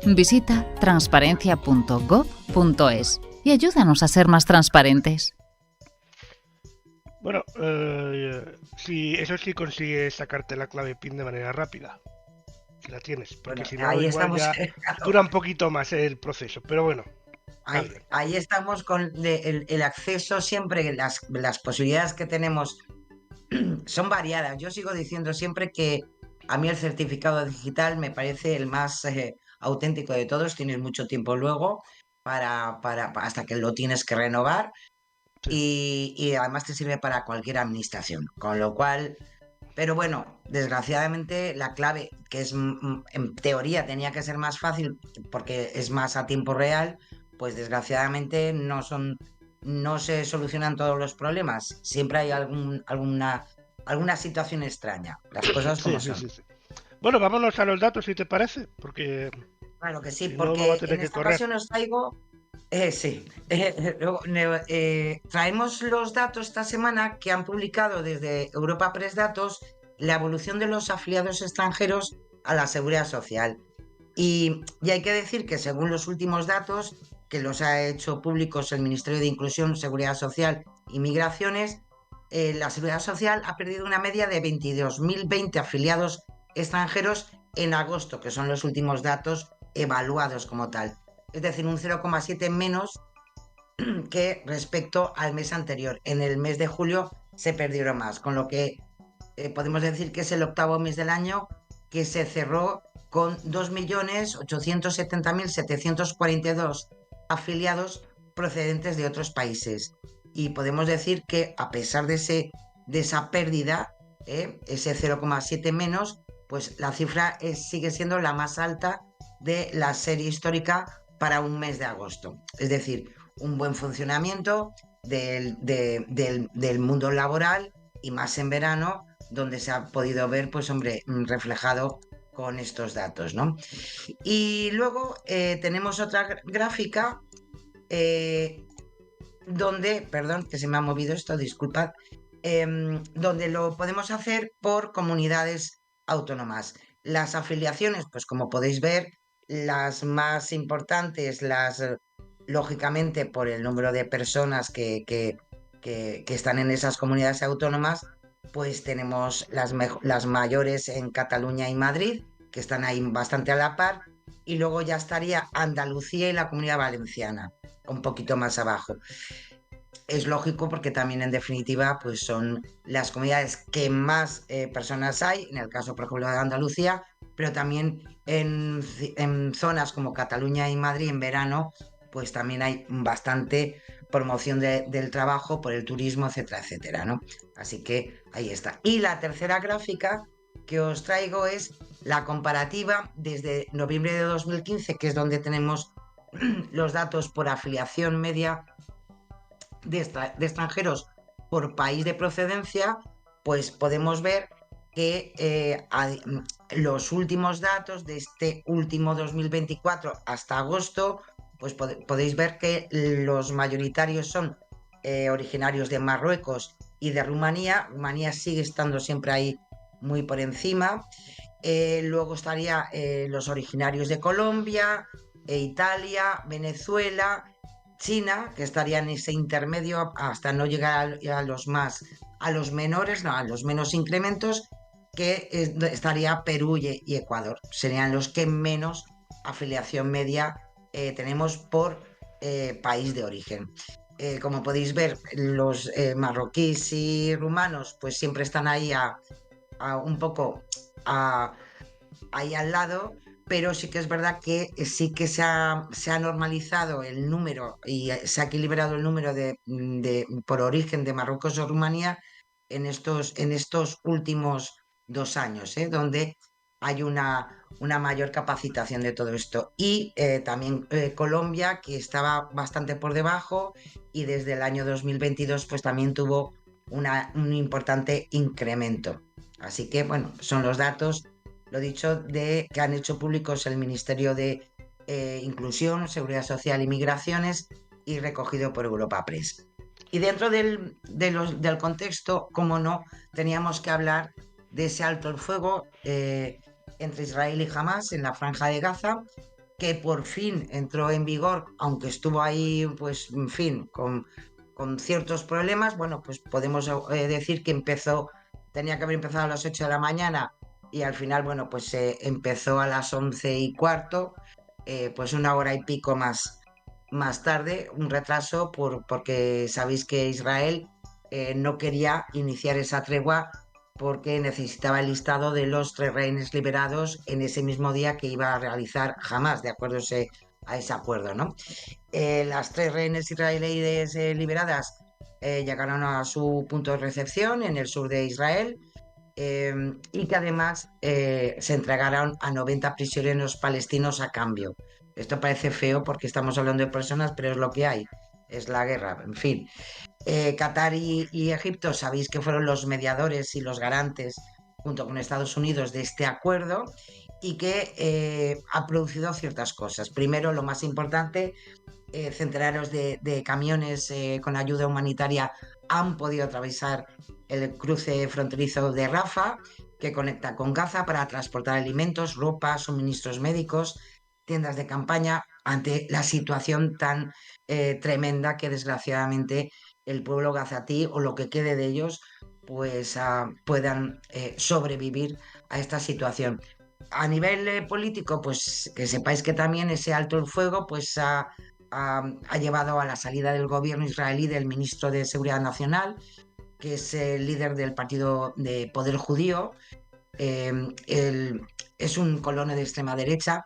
Visita transparencia.gov.es y ayúdanos a ser más transparentes. Bueno, eso sí consigues sacarte la clave PIN de manera rápida. Si la tienes, porque Bueno, si no, ahí igual estamos. ya dura un poquito más el proceso. Pero bueno, Ahí estamos con el acceso siempre, las posibilidades que tenemos son variadas. Yo sigo diciendo siempre que a mí el certificado digital me parece el más auténtico de todos. Tienes mucho tiempo luego hasta que lo tienes que renovar sí. y además te sirve para cualquier administración. Con lo cual, pero bueno, desgraciadamente la clave, que es en teoría tenía que ser más fácil porque es más a tiempo real, pues desgraciadamente no se solucionan todos los problemas. Siempre hay alguna situación extraña. Las cosas como son. Sí. Bueno, vámonos a los datos, si te parece, porque Claro que sí, si no vamos a porque tener en que esta correr. ocasión os traigo. Sí, traemos los datos esta semana que han publicado desde Europa Press Datos la evolución de los afiliados extranjeros a la Seguridad Social. Y hay que decir que según los últimos datos que los ha hecho públicos el Ministerio de Inclusión, Seguridad Social y Migraciones, la Seguridad Social ha perdido una media de 22.020 afiliados extranjeros en agosto, que son los últimos datos evaluados como tal. Es decir, un 0,7 menos que respecto al mes anterior. En el mes de julio se perdieron más, con lo que podemos decir que es el octavo mes del año que se cerró con 2.870.742 afiliados procedentes de otros países. Y podemos decir que a pesar de esa pérdida, ese 0,7 menos, pues la cifra sigue siendo la más alta de la serie histórica para un mes de agosto. Es decir, un buen funcionamiento del mundo laboral y más en verano, donde se ha podido ver, pues hombre, reflejado con estos datos, ¿no? Y luego tenemos otra gráfica donde, perdón, que se me ha movido esto, disculpad, donde lo podemos hacer por comunidades autónomas. Las afiliaciones, pues como podéis ver, las más importantes, lógicamente por el número de personas que están en esas comunidades autónomas, pues tenemos las mayores en Cataluña y Madrid, que están ahí bastante a la par, y luego ya estaría Andalucía y la Comunidad Valenciana, un poquito más abajo. Es lógico porque también en definitiva pues son las comunidades que más personas hay, en el caso por ejemplo de Andalucía, pero también en zonas como Cataluña y Madrid en verano pues también hay bastante promoción del trabajo por el turismo, etcétera, etcétera, ¿no? Así que ahí está. Y la tercera gráfica que os traigo es la comparativa desde noviembre de 2015, que es donde tenemos los datos por afiliación media de extranjeros por país de procedencia, pues podemos ver que los últimos datos de este último 2024 hasta agosto, pues podéis ver que los mayoritarios son originarios de Marruecos y de Rumanía. Rumanía sigue estando siempre ahí muy por encima. Luego estaría los originarios de Colombia, Italia, Venezuela, China, que estaría en ese intermedio hasta no llegar a los menores, no, a los menos incrementos, que estaría Perú y Ecuador. Serían los que menos afiliación media tenemos por país de origen. Como podéis ver, los marroquíes y rumanos pues siempre están ahí un poco ahí al lado, pero sí que es verdad que sí que se ha normalizado el número y se ha equilibrado el número por origen de Marruecos o Rumanía en estos últimos 2 años, donde hay una mayor capacitación de todo esto. Y también Colombia, que estaba bastante por debajo y desde el año 2022 pues también tuvo un importante incremento. Así que, bueno, son los datos, lo dicho, que han hecho públicos el Ministerio de Inclusión, Seguridad Social y Migraciones y recogido por Europa Press. Y dentro del contexto, como no, teníamos que hablar de ese alto el fuego entre Israel y Hamás en la Franja de Gaza, que por fin entró en vigor, aunque estuvo ahí, pues, en fin, con ciertos problemas. Bueno, pues podemos decir que tenía que haber empezado a las 8 de la mañana y al final, bueno, pues empezó a las 11:15, pues 1 hora y pico más tarde, un retraso porque sabéis que Israel no quería iniciar esa tregua porque necesitaba el listado de los 3 rehenes liberados en ese mismo día que iba a realizar Hamás, de acuerdo a ese acuerdo, ¿no? Las 3 rehenes israelíes liberadas llegaron a su punto de recepción en el sur de Israel, y que además se entregaron a 90 prisioneros palestinos a cambio. Esto parece feo porque estamos hablando de personas, pero es lo que hay, es la guerra, en fin. Qatar y Egipto sabéis que fueron los mediadores y los garantes junto con Estados Unidos de este acuerdo y que ha producido ciertas cosas. Primero, lo más importante, centenares de camiones con ayuda humanitaria han podido atravesar el cruce fronterizo de Rafah que conecta con Gaza para transportar alimentos, ropa, suministros médicos, tiendas de campaña, ante la situación tan tremenda que desgraciadamente el pueblo gazatí o lo que quede de ellos pues puedan sobrevivir a esta situación. A nivel político, pues que sepáis que también ese alto el fuego pues ha llevado a la salida del gobierno israelí del ministro de Seguridad Nacional, que es el líder del partido de Poder Judío. Es un colono de extrema derecha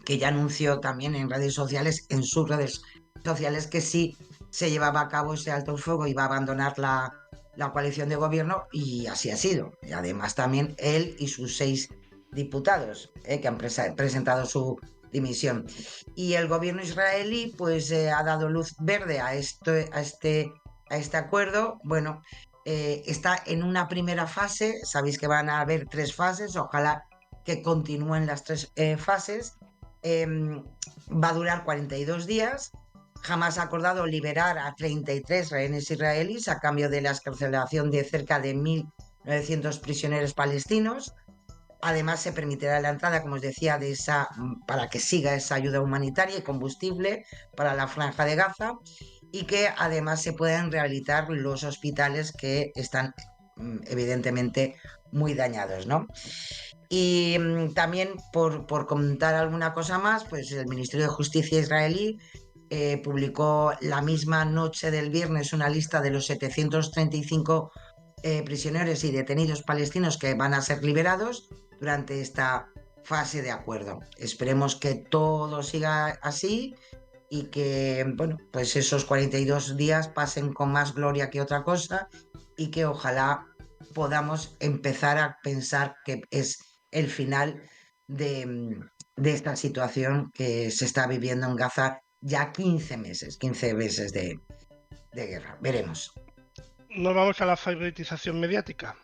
que ya anunció también en redes sociales, en sus redes sociales, que sí se llevaba a cabo ese alto el fuego y va a abandonar la coalición de gobierno, y así ha sido. Y además también él y sus 6 diputados que han presentado su dimisión. Y el gobierno israelí pues ha dado luz verde a este acuerdo. Bueno, está en una primera fase, sabéis que van a haber 3 fases, ojalá que continúen las 3 fases. Va a durar 42 días. Hamás ha acordado liberar a 33 rehenes israelíes a cambio de la excarcelación de cerca de 1.900 prisioneros palestinos. Además, se permitirá la entrada, como os decía, para que siga esa ayuda humanitaria y combustible para la Franja de Gaza, y que además se puedan rehabilitar los hospitales que están evidentemente muy dañados, ¿no? Y también, por comentar alguna cosa más, pues el Ministerio de Justicia israelí publicó la misma noche del viernes una lista de los 735 prisioneros y detenidos palestinos que van a ser liberados durante esta fase de acuerdo. Esperemos que todo siga así y que, bueno, pues esos 42 días pasen con más gloria que otra cosa, y que ojalá podamos empezar a pensar que es el final de esta situación que se está viviendo en Gaza ya 15 meses de guerra. Veremos. Nos vamos a la alfabetización mediática.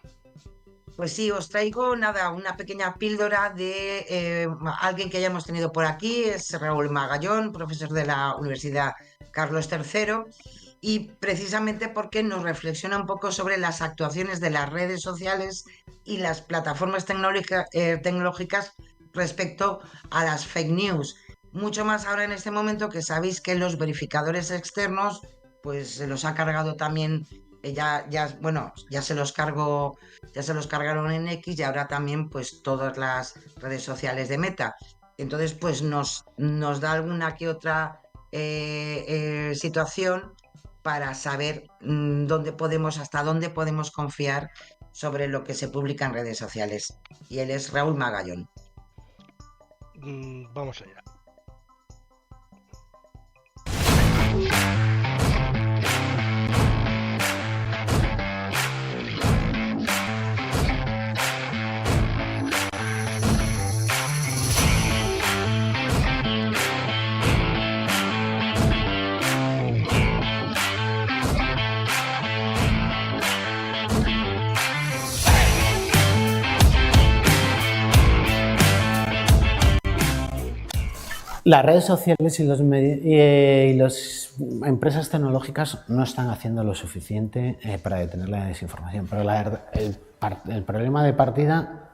Pues sí, os traigo nada, una pequeña píldora de alguien que ya hemos tenido por aquí, es Raúl Magallón, profesor de la Universidad Carlos III, y precisamente porque nos reflexiona un poco sobre las actuaciones de las redes sociales y las plataformas tecnológicas respecto a las fake news. Mucho más ahora en este momento, que sabéis que los verificadores externos pues se los ha cargado también, ya se los cargaron en X, y ahora también pues todas las redes sociales de Meta. Entonces pues nos da alguna que otra situación para saber hasta dónde podemos confiar sobre lo que se publica en redes sociales. Y él es Raúl Magallón. Vamos allá. Las redes sociales y las empresas tecnológicas no están haciendo lo suficiente para detener la desinformación, pero el problema de partida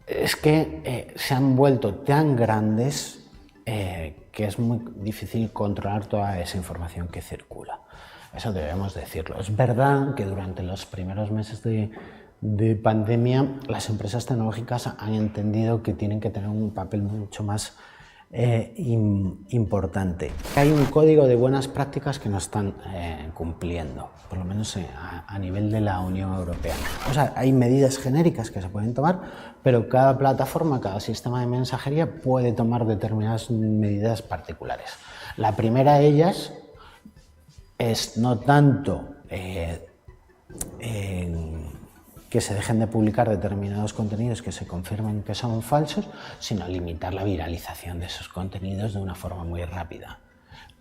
es que se han vuelto tan grandes que es muy difícil controlar toda esa información que circula. Eso debemos decirlo. Es verdad que durante los primeros meses de pandemia las empresas tecnológicas han entendido que tienen que tener un papel mucho más importante. Hay un código de buenas prácticas que no están cumpliendo, por lo menos a nivel de la Unión Europea. O sea, hay medidas genéricas que se pueden tomar, pero cada plataforma, cada sistema de mensajería puede tomar determinadas medidas particulares. La primera de ellas es no tanto que se dejen de publicar determinados contenidos que se confirmen que son falsos, sino limitar la viralización de esos contenidos de una forma muy rápida,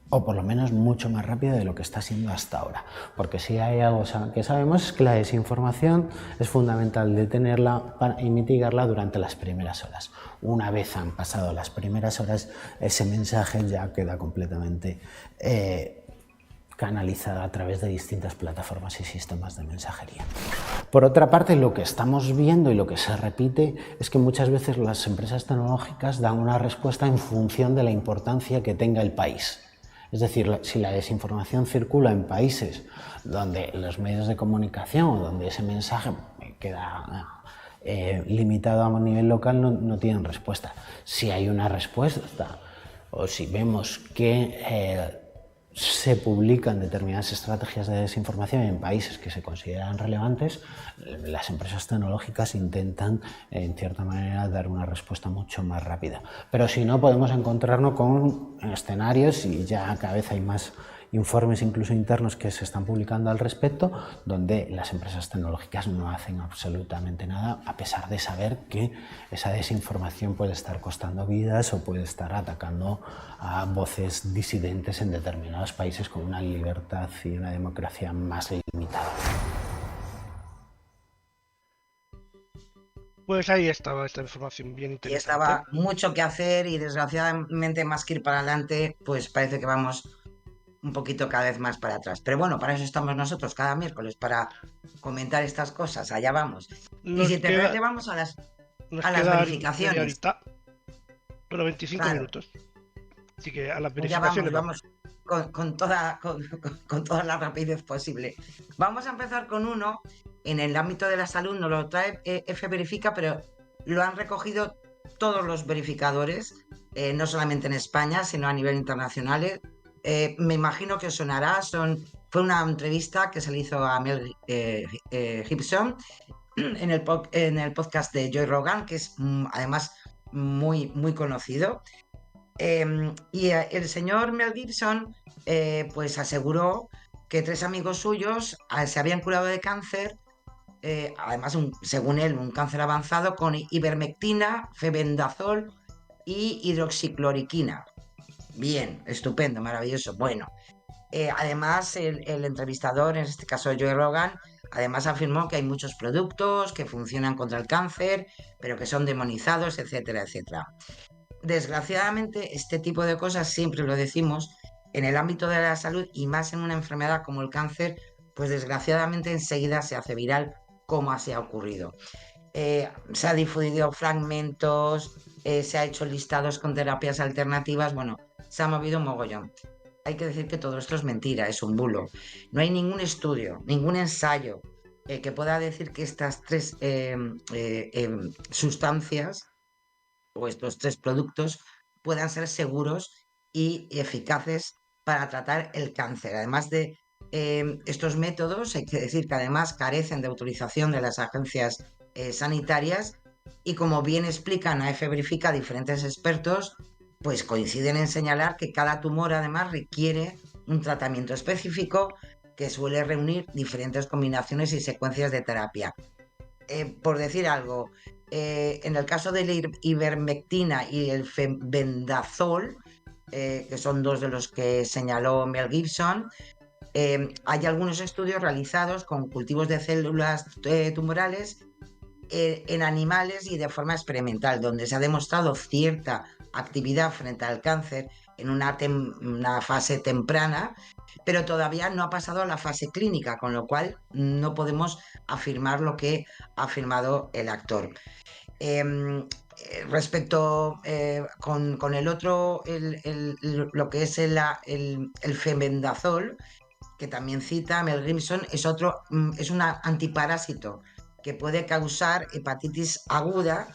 o por lo menos mucho más rápida de lo que está siendo hasta ahora. Porque si hay algo que sabemos es que la desinformación es fundamental detenerla y mitigarla durante las primeras horas. Una vez han pasado las primeras horas, ese mensaje ya queda completamente canalizada a través de distintas plataformas y sistemas de mensajería. Por otra parte, lo que estamos viendo y lo que se repite es que muchas veces las empresas tecnológicas dan una respuesta en función de la importancia que tenga el país. Es decir, si la desinformación circula en países donde los medios de comunicación o donde ese mensaje queda limitado a nivel local, no tienen respuesta. Si hay una respuesta o si vemos que se publican determinadas estrategias de desinformación en países que se consideran relevantes, las empresas tecnológicas intentan, en cierta manera, dar una respuesta mucho más rápida. Pero si no, podemos encontrarnos con escenarios, y ya cada vez hay más informes incluso internos que se están publicando al respecto, donde las empresas tecnológicas no hacen absolutamente nada, a pesar de saber que esa desinformación puede estar costando vidas o puede estar atacando a voces disidentes en determinados países con una libertad y una democracia más limitada. Pues ahí estaba esta información bien Y interesante. estaba mucho que hacer y desgraciadamente más que ir para adelante, pues parece que vamos un poquito cada vez más para atrás. Pero bueno, para eso estamos nosotros cada miércoles, para comentar estas cosas. Allá vamos. Y Nos si te queda, parece, vamos a las media verificaciones. horita, bueno, 25 Claro, minutos. Así que a las ya verificaciones vamos con toda la rapidez posible. Vamos a empezar con uno en el ámbito de la salud, nos lo trae F Verifica, pero lo han recogido todos los verificadores, no solamente en España, sino a nivel internacional. Me imagino que os sonará, fue una entrevista que se le hizo a Mel Gibson en el podcast de Joe Rogan, que es además muy, muy conocido. Y el señor Mel Gibson pues aseguró que 3 amigos suyos se habían curado de cáncer, además, según él, un cáncer avanzado con ivermectina, febendazol y hidroxicloroquina. Bien, estupendo, maravilloso. Bueno, además, el entrevistador, en este caso Joe Rogan, además afirmó que hay muchos productos que funcionan contra el cáncer, pero que son demonizados, etcétera, etcétera. Desgraciadamente, este tipo de cosas, siempre lo decimos, en el ámbito de la salud y más en una enfermedad como el cáncer, pues desgraciadamente enseguida se hace viral, como así ha ocurrido. Se ha difundido fragmentos, se ha hecho listados con terapias alternativas, bueno, se ha movido un mogollón. Hay que decir que todo esto es mentira, es un bulo. No hay ningún estudio, ningún ensayo que pueda decir que estas 3 sustancias o estos 3 productos puedan ser seguros y eficaces para tratar el cáncer. Además de estos métodos, hay que decir que además carecen de autorización de las agencias sanitarias y, como bien explican a F Verifica diferentes expertos, pues coinciden en señalar que cada tumor además requiere un tratamiento específico que suele reunir diferentes combinaciones y secuencias de terapia. Por decir algo, en el caso de la ivermectina y el febendazol, que son 2 de los que señaló Mel Gibson, hay algunos estudios realizados con cultivos de células tumorales en animales y de forma experimental, donde se ha demostrado cierta actividad frente al cáncer en una fase temprana, pero todavía no ha pasado a la fase clínica, con lo cual no podemos afirmar lo que ha afirmado el actor. Respecto con el otro, lo que es el febendazol, que también cita Mel Gibson, es un antiparásito que puede causar hepatitis aguda,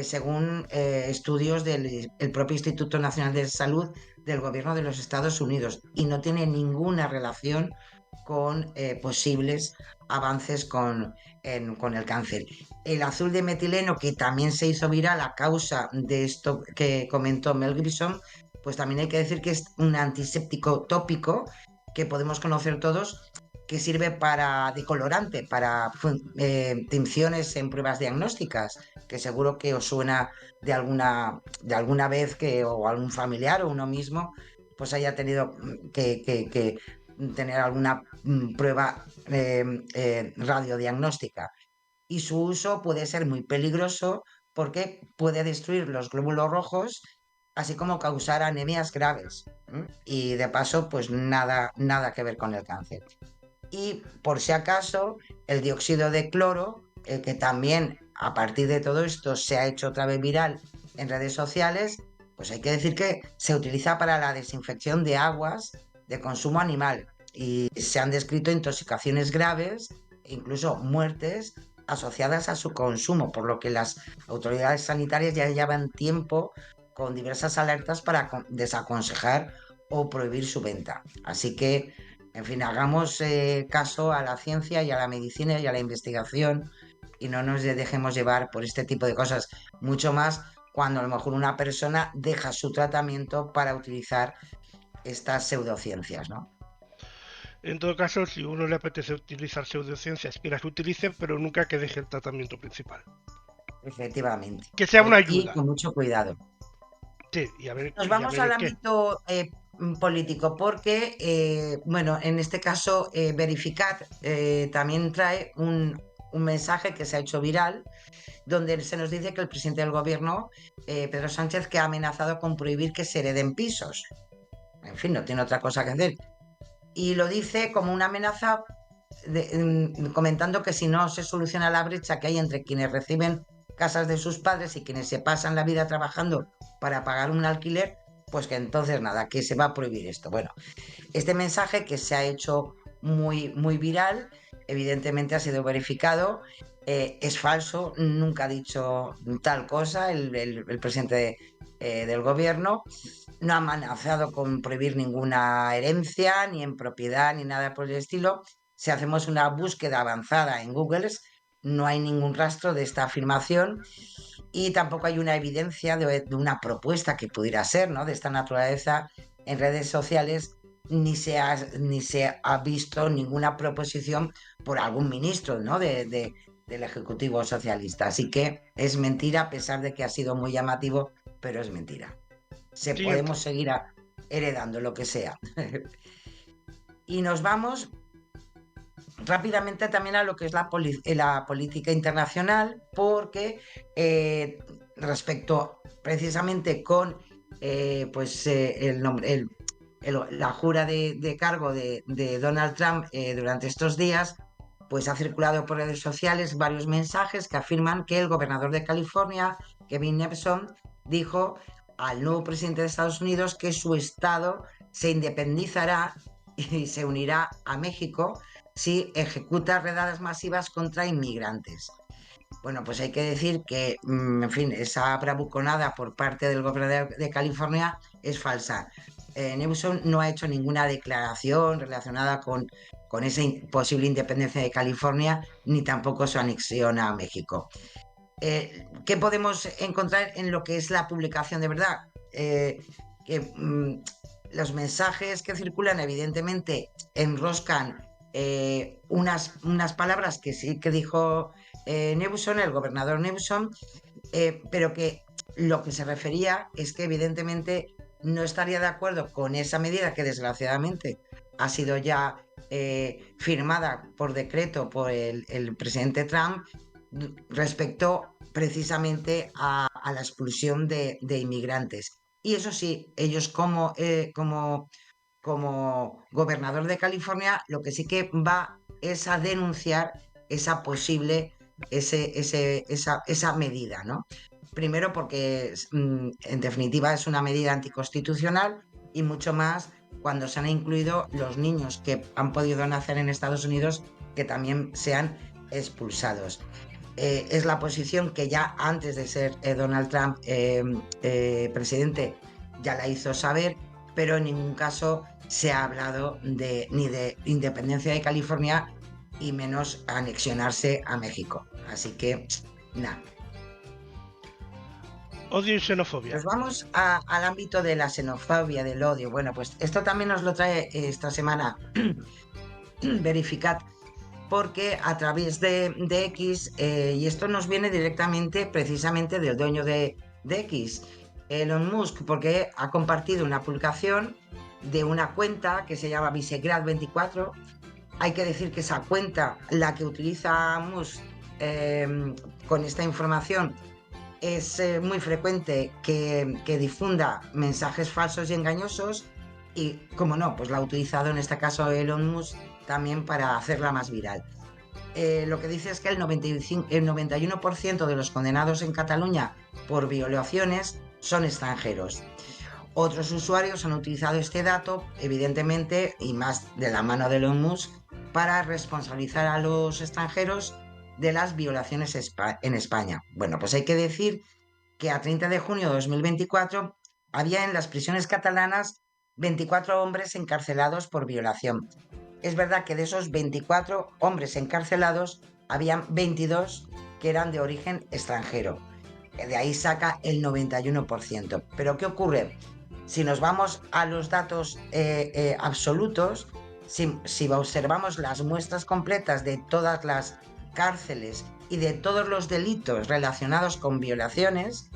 según estudios del propio Instituto Nacional de Salud del Gobierno de los Estados Unidos, y no tiene ninguna relación con posibles avances con el cáncer. El azul de metileno, que también se hizo viral a causa de esto que comentó Mel Gibson, pues también hay que decir que es un antiséptico tópico que podemos conocer todos, que sirve de colorante para tinciones en pruebas diagnósticas, que seguro que os suena de alguna vez o algún familiar o uno mismo pues haya tenido que tener alguna prueba radiodiagnóstica. Y su uso puede ser muy peligroso porque puede destruir los glóbulos rojos así como causar anemias graves. Y de paso, pues nada que ver con el cáncer. Y por si acaso, el dióxido de cloro, que también a partir de todo esto se ha hecho otra vez viral en redes sociales, pues hay que decir que se utiliza para la desinfección de aguas de consumo animal y se han descrito intoxicaciones graves e incluso muertes asociadas a su consumo, por lo que las autoridades sanitarias ya llevan tiempo con diversas alertas para desaconsejar o prohibir su venta. Así que, en fin, hagamos caso a la ciencia y a la medicina y a la investigación y no nos dejemos llevar por este tipo de cosas, mucho más cuando a lo mejor una persona deja su tratamiento para utilizar estas pseudociencias, ¿no? En todo caso, si uno le apetece utilizar pseudociencias, que las utilice, pero nunca que deje el tratamiento principal. Efectivamente. Que sea una Y ayuda. con mucho cuidado. Sí, y a ver, Nos y a vamos ver al qué. ámbito político porque, bueno, en este caso, Verificat también trae un mensaje que se ha hecho viral, donde se nos dice que el presidente del gobierno, Pedro Sánchez, que ha amenazado con prohibir que se hereden pisos. En fin, no tiene otra cosa que hacer. Y lo dice como una amenaza comentando que si no se soluciona la brecha que hay entre quienes reciben casas de sus padres y quienes se pasan la vida trabajando para pagar un alquiler, pues que entonces nada, que se va a prohibir esto. Bueno, este mensaje que se ha hecho muy viral, evidentemente ha sido verificado, es falso, nunca ha dicho tal cosa el presidente del gobierno, no ha amenazado con prohibir ninguna herencia, ni en propiedad, ni nada por el estilo. Si hacemos una búsqueda avanzada en Google, no hay ningún rastro de esta afirmación y tampoco hay una evidencia de una propuesta que pudiera ser, ¿no?, de esta naturaleza en redes sociales, ni se ha visto ninguna proposición por algún ministro, ¿no?, del Ejecutivo Socialista. Así que es mentira, a pesar de que ha sido muy llamativo, pero es mentira. Siguiente. Podemos seguir heredando lo que sea. Y nos vamos rápidamente también a lo que es la política internacional, porque respecto precisamente con la jura de cargo de Donald Trump durante estos días, pues ha circulado por redes sociales varios mensajes que afirman que el gobernador de California, Gavin Newsom, dijo al nuevo presidente de Estados Unidos que su estado se independizará y se unirá a México si ejecuta redadas masivas contra inmigrantes. Bueno, pues hay que decir que, en fin, esa bravuconada por parte del gobernador de California es falsa. Newsom no ha hecho ninguna declaración relacionada con esa posible independencia de California, ni tampoco su anexión a México. ¿Qué podemos encontrar en lo que es la publicación de verdad? Que los mensajes que circulan evidentemente enroscan unas palabras que sí que dijo Newsom, el gobernador Newsom, pero que lo que se refería es que evidentemente no estaría de acuerdo con esa medida que desgraciadamente ha sido ya firmada por decreto por el presidente Trump respecto precisamente a la expulsión de inmigrantes. Y eso sí, ellos como gobernador de California, lo que sí que va es a denunciar esa posible, esa medida, ¿no? Primero porque, en definitiva, es una medida anticonstitucional y mucho más cuando se han incluido los niños que han podido nacer en Estados Unidos, que también sean expulsados. Es la posición que ya antes de ser Donald Trump presidente ya la hizo saber, pero en ningún caso se ha hablado ni de independencia de California y menos anexionarse a México. Así que, nada. Odio y xenofobia. Nos vamos al ámbito de la xenofobia, del odio. Bueno, pues esto también nos lo trae esta semana Verificat, porque a través de X, y esto nos viene directamente precisamente del dueño de X, Elon Musk, porque ha compartido una publicación de una cuenta que se llama Visegrad24. Hay que decir que esa cuenta, la que utiliza Musk con esta información, es muy frecuente que difunda mensajes falsos y engañosos y, como no, pues la ha utilizado en este caso Elon Musk también para hacerla más viral. Lo que dice es que el 91% de los condenados en Cataluña por violaciones son extranjeros. Otros usuarios han utilizado este dato, evidentemente, y más de la mano de Elon Musk, para responsabilizar a los extranjeros de las violaciones en España. Bueno, pues hay que decir que a 30 de junio de 2024 había en las prisiones catalanas 24 hombres encarcelados por violación. Es verdad que de esos 24 hombres encarcelados, habían 22 que eran de origen extranjero. De ahí saca el 91%. Pero ¿qué ocurre? Si nos vamos a los datos absolutos, si observamos las muestras completas de todas las cárceles y de todos los delitos relacionados con violaciones,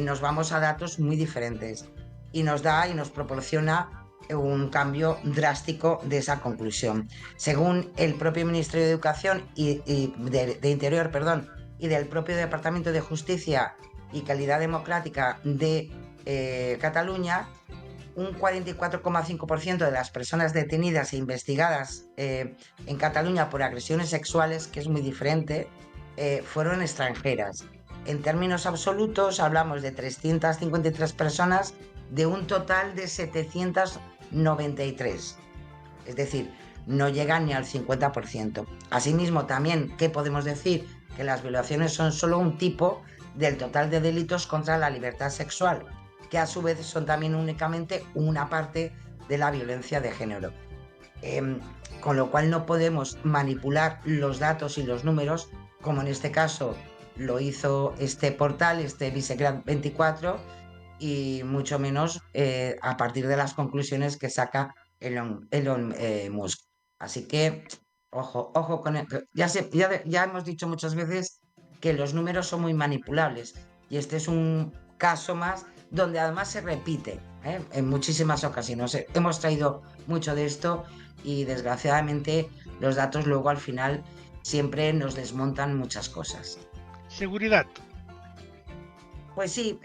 nos vamos a datos muy diferentes y nos da y nos proporciona un cambio drástico de esa conclusión. Según el propio Ministerio de Educación y de Interior, perdón, y del propio Departamento de Justicia y Calidad Democrática de Cataluña, un 44,5% de las personas detenidas e investigadas en Cataluña por agresiones sexuales, que es muy diferente, fueron extranjeras. En términos absolutos hablamos de 353 personas de un total de 793. Es decir, no llegan ni al 50%. Asimismo, también, ¿qué podemos decir? Que las violaciones son solo un tipo del total de delitos contra la libertad sexual, que a su vez son también únicamente una parte de la violencia de género. Con lo cual no podemos manipular los datos y los números, como en este caso lo hizo este portal, este Visegrad 24, y mucho menos a partir de las conclusiones que saca Elon Musk. Así que, ojo con el, ya hemos dicho muchas veces que los números son muy manipulables y este es un caso más donde además se repite en muchísimas ocasiones. Hemos traído mucho de esto y desgraciadamente los datos luego al final siempre nos desmontan muchas cosas. Seguridad. Pues sí,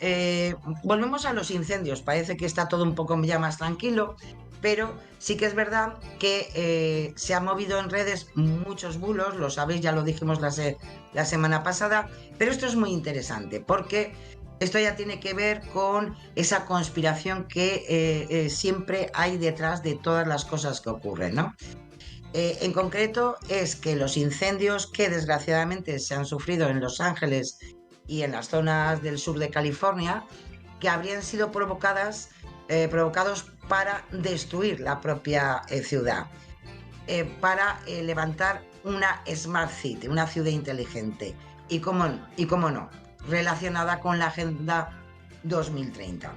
volvemos a los incendios. Parece que está todo un poco ya más tranquilo, pero sí que es verdad que se han movido en redes muchos bulos, lo sabéis, ya lo dijimos la semana pasada, pero esto es muy interesante porque esto ya tiene que ver con esa conspiración que siempre hay detrás de todas las cosas que ocurren, ¿no? En concreto es que los incendios que desgraciadamente se han sufrido en Los Ángeles y en las zonas del sur de California, que habrían sido provocados para destruir la propia ciudad, para levantar una Smart City, una ciudad inteligente, y cómo no, relacionada con la Agenda 2030.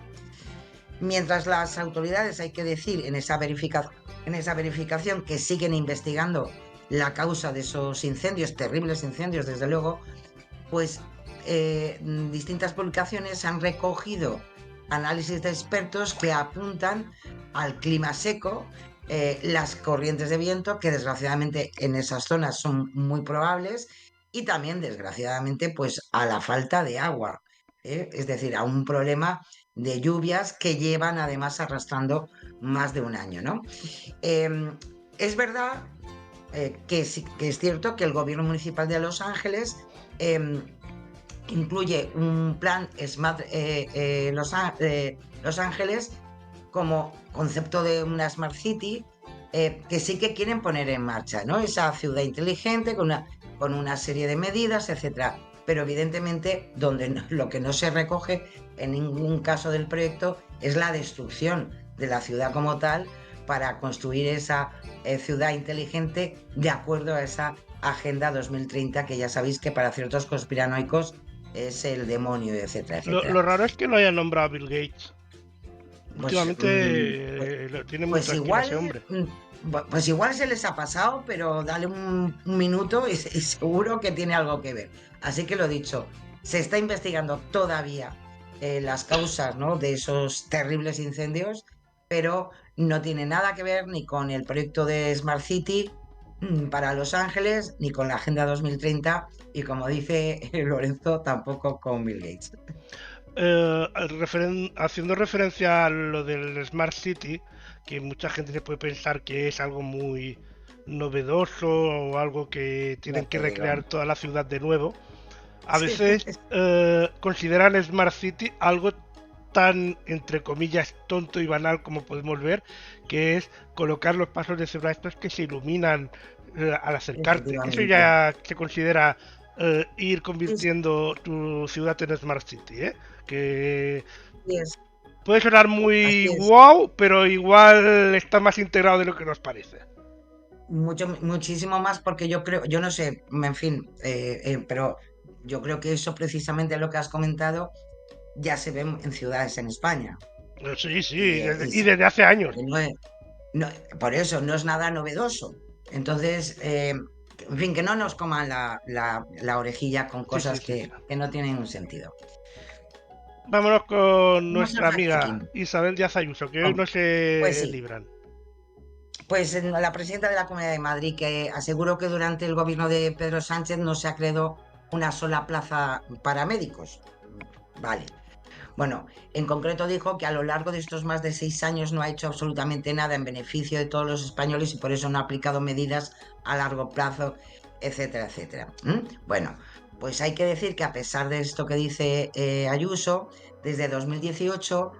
Mientras las autoridades, hay que decir, en esa verificación que siguen investigando la causa de esos incendios, terribles incendios desde luego, pues distintas publicaciones han recogido análisis de expertos que apuntan al clima seco, las corrientes de viento, que desgraciadamente en esas zonas son muy probables, y también desgraciadamente pues a la falta de agua, es decir, a un problema de lluvias que llevan además arrastrando más de un año, ¿no? Es verdad que es cierto que el gobierno municipal de Los Ángeles incluye un plan Smart Los Ángeles como concepto de una Smart City que sí que quieren poner en marcha, ¿no? Esa ciudad inteligente con una serie de medidas, etcétera. Pero evidentemente lo que no se recoge en ningún caso del proyecto es la destrucción de la ciudad como tal para construir esa ciudad inteligente de acuerdo a esa Agenda 2030, que ya sabéis que para ciertos conspiranoicos es el demonio, etcétera, etcétera. Lo raro es que lo haya nombrado Bill Gates. Pues, Últimamente tiene mucho estima ese hombre. Pues igual se les ha pasado, pero dale un minuto y seguro que tiene algo que ver. Así que lo dicho, se está investigando todavía las causas, ¿no?, de esos terribles incendios, pero no tiene nada que ver ni con el proyecto de Smart City, para Los Ángeles, ni con la Agenda 2030 y, como dice Lorenzo, tampoco con Bill Gates. Haciendo referencia a lo del Smart City, que mucha gente se puede pensar que es algo muy novedoso o algo que tienen Ya que te digo. recrear toda la ciudad de nuevo, a Sí, veces consideran Smart City algo tan, entre comillas, tonto y banal como podemos ver, que es colocar los pasos de cebra estos que se iluminan al acercarte. Eso efectivamente. ya se considera ir Es, convirtiendo tu ciudad en Smart City, ¿eh? Que así es, puede sonar así muy es. wow, pero igual está más integrado de lo que nos parece. Muchísimo más porque yo creo, yo no sé, en fin, pero yo creo que eso precisamente lo que has comentado ya se ve en ciudades en España. Sí, sí, Y, y desde hace años. porque no- por eso no es nada novedoso. Entonces, en fin, que no nos coman la orejilla con Sí, sí, cosas sí, sí. que no tienen un sentido. Vámonos con Vamos al nuestra amiga fact-checking. Isabel Díaz Ayuso, que hoy no Pues se sí, libran. pues la presidenta de la Comunidad de Madrid que aseguró que durante el gobierno de Pedro Sánchez no se ha creado una sola plaza para médicos. Vale. Bueno, en concreto dijo que a lo largo de estos más de 6 años no ha hecho absolutamente nada en beneficio de todos los españoles y por eso no ha aplicado medidas a largo plazo, etcétera, etcétera. Bueno, pues hay que decir que a pesar de esto que dice Ayuso, desde 2018,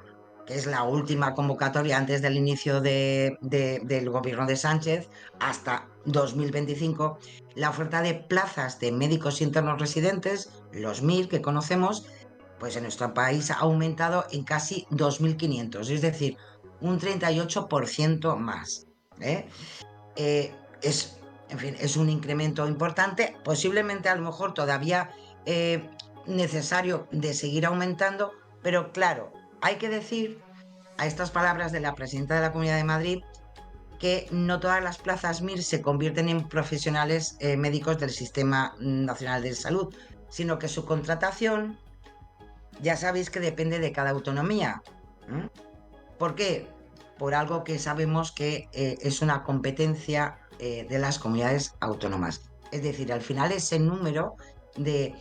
que es la última convocatoria antes del inicio del gobierno de Sánchez, hasta 2025, la oferta de plazas de médicos internos residentes, los MIR que conocemos, pues en nuestro país ha aumentado en casi 2.500, es decir, un 38% más. ¿eh? Es, en fin, es un incremento importante, posiblemente a lo mejor todavía eh, necesario de seguir aumentando, pero claro, hay que decir a estas palabras de la presidenta de la Comunidad de Madrid que no todas las plazas MIR se convierten en profesionales médicos del Sistema Nacional de Salud, sino que su contratación ya sabéis que depende de cada autonomía. ¿eh? ¿Por qué? Por algo que sabemos que es una competencia de las comunidades autónomas. Es decir, al final ese número de,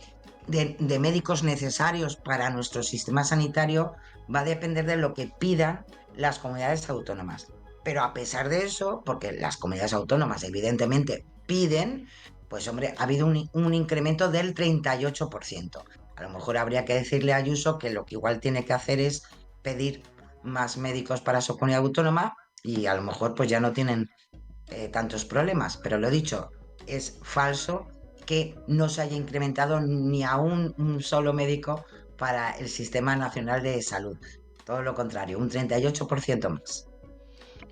de médicos necesarios para nuestro sistema sanitario va a depender de lo que pidan las comunidades autónomas. Pero a pesar de eso, porque las comunidades autónomas evidentemente piden, pues hombre, ha habido un incremento del 38%. A lo mejor habría que decirle a Ayuso que lo que igual tiene que hacer es pedir más médicos para su comunidad autónoma y a lo mejor pues ya no tienen tantos problemas. Pero lo dicho, es falso que no se haya incrementado ni a un solo médico para el Sistema Nacional de Salud. Todo lo contrario, un 38% más.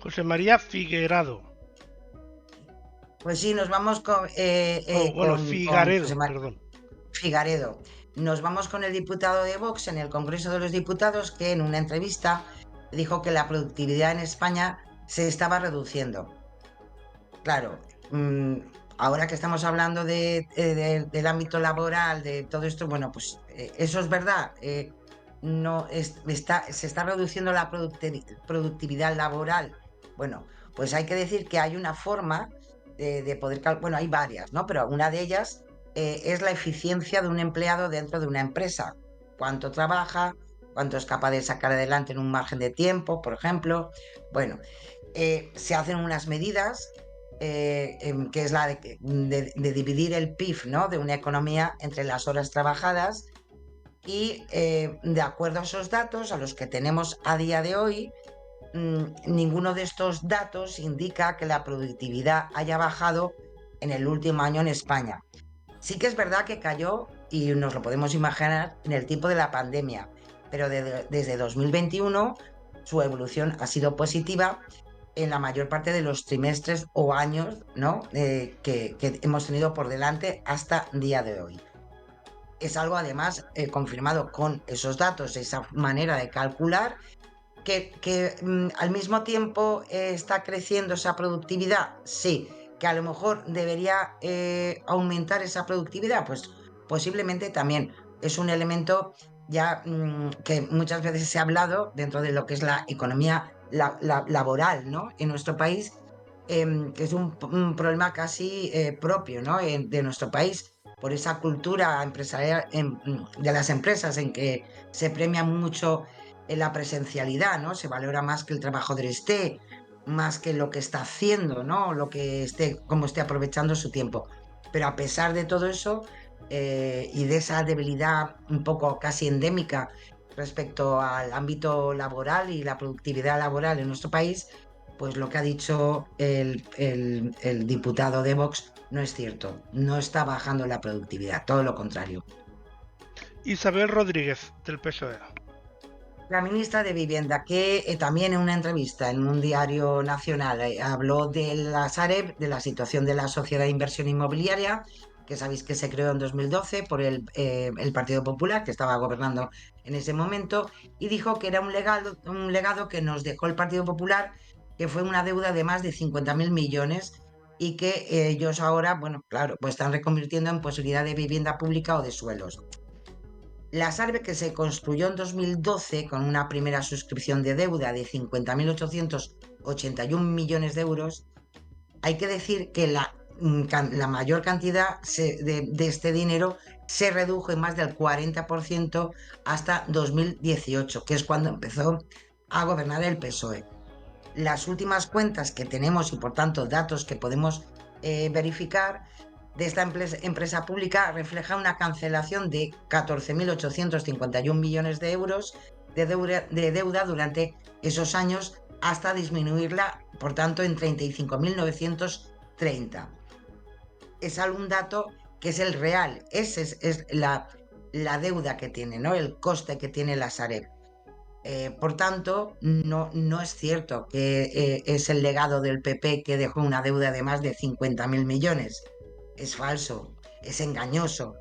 José María Figuerado. Pues sí, nos vamos con, Bueno, con José Figaredo, perdón. Figaredo. Nos vamos con el diputado de Vox en el Congreso de los Diputados que en una entrevista dijo que la productividad en España se estaba reduciendo. Claro, ahora que estamos hablando del ámbito laboral, de todo esto, bueno, pues eso es verdad. No se está reduciendo la productividad laboral. Bueno, pues hay que decir que hay una forma de poder bueno, hay varias, ¿no? Pero una de ellas es la eficiencia de un empleado dentro de una empresa. Cuánto trabaja, cuánto es capaz de sacar adelante en un margen de tiempo, por ejemplo. Bueno, se hacen unas medidas que es la de dividir el PIB, ¿no? De una economía entre las horas trabajadas y de acuerdo a esos datos, a los que tenemos a día de hoy, ninguno de estos datos indica que la productividad haya bajado en el último año en España. Sí que es verdad que cayó, y nos lo podemos imaginar, en el tiempo de la pandemia, pero desde 2021 su evolución ha sido positiva en la mayor parte de los trimestres o años, ¿no? Que hemos tenido por delante hasta día de hoy. Es algo además confirmado con esos datos, esa manera de calcular, que al mismo tiempo está creciendo esa productividad. Sí, que a lo mejor debería aumentar esa productividad, pues posiblemente también es un elemento ya que muchas veces se ha hablado dentro de lo que es la economía laboral, ¿no? En nuestro país, que es un problema casi propio, ¿no? De nuestro país, por esa cultura empresarial de las empresas en que se premia mucho la presencialidad, ¿no? Se valora más que el trabajador esté, más que lo que está haciendo, ¿no? Lo que esté, cómo esté aprovechando su tiempo. Pero a pesar de todo eso y de esa debilidad un poco casi endémica respecto al ámbito laboral y la productividad laboral en nuestro país, pues lo que ha dicho el diputado de Vox no es cierto. No está bajando la productividad, todo lo contrario. Isabel Rodríguez, del PSOE. La ministra de Vivienda, que también en una entrevista en un diario nacional habló de la Sareb, de la situación de la Sociedad de Inversión Inmobiliaria, que sabéis que se creó en 2012 por el Partido Popular, que estaba gobernando en ese momento, y dijo que era un legado que nos dejó el Partido Popular, que fue una deuda de más de 50.000 millones y que ellos ahora, bueno, claro, pues están reconvirtiendo en posibilidad de vivienda pública o de suelos. La Sareb, que se construyó en 2012 con una primera suscripción de deuda de 50.881 millones de euros, hay que decir que la mayor cantidad de este dinero se redujo en más del 40% hasta 2018, que es cuando empezó a gobernar el PSOE. Las últimas cuentas que tenemos y por tanto datos que podemos verificar de esta empresa pública refleja una cancelación de 14.851 millones de euros de deuda durante esos años hasta disminuirla, por tanto, en 35.930. Es algún dato que es el real, esa es la deuda que tiene, ¿no? El coste que tiene la Sareb. Por tanto, no es cierto que es el legado del PP que dejó una deuda de más de 50.000 millones. Es falso, es engañoso,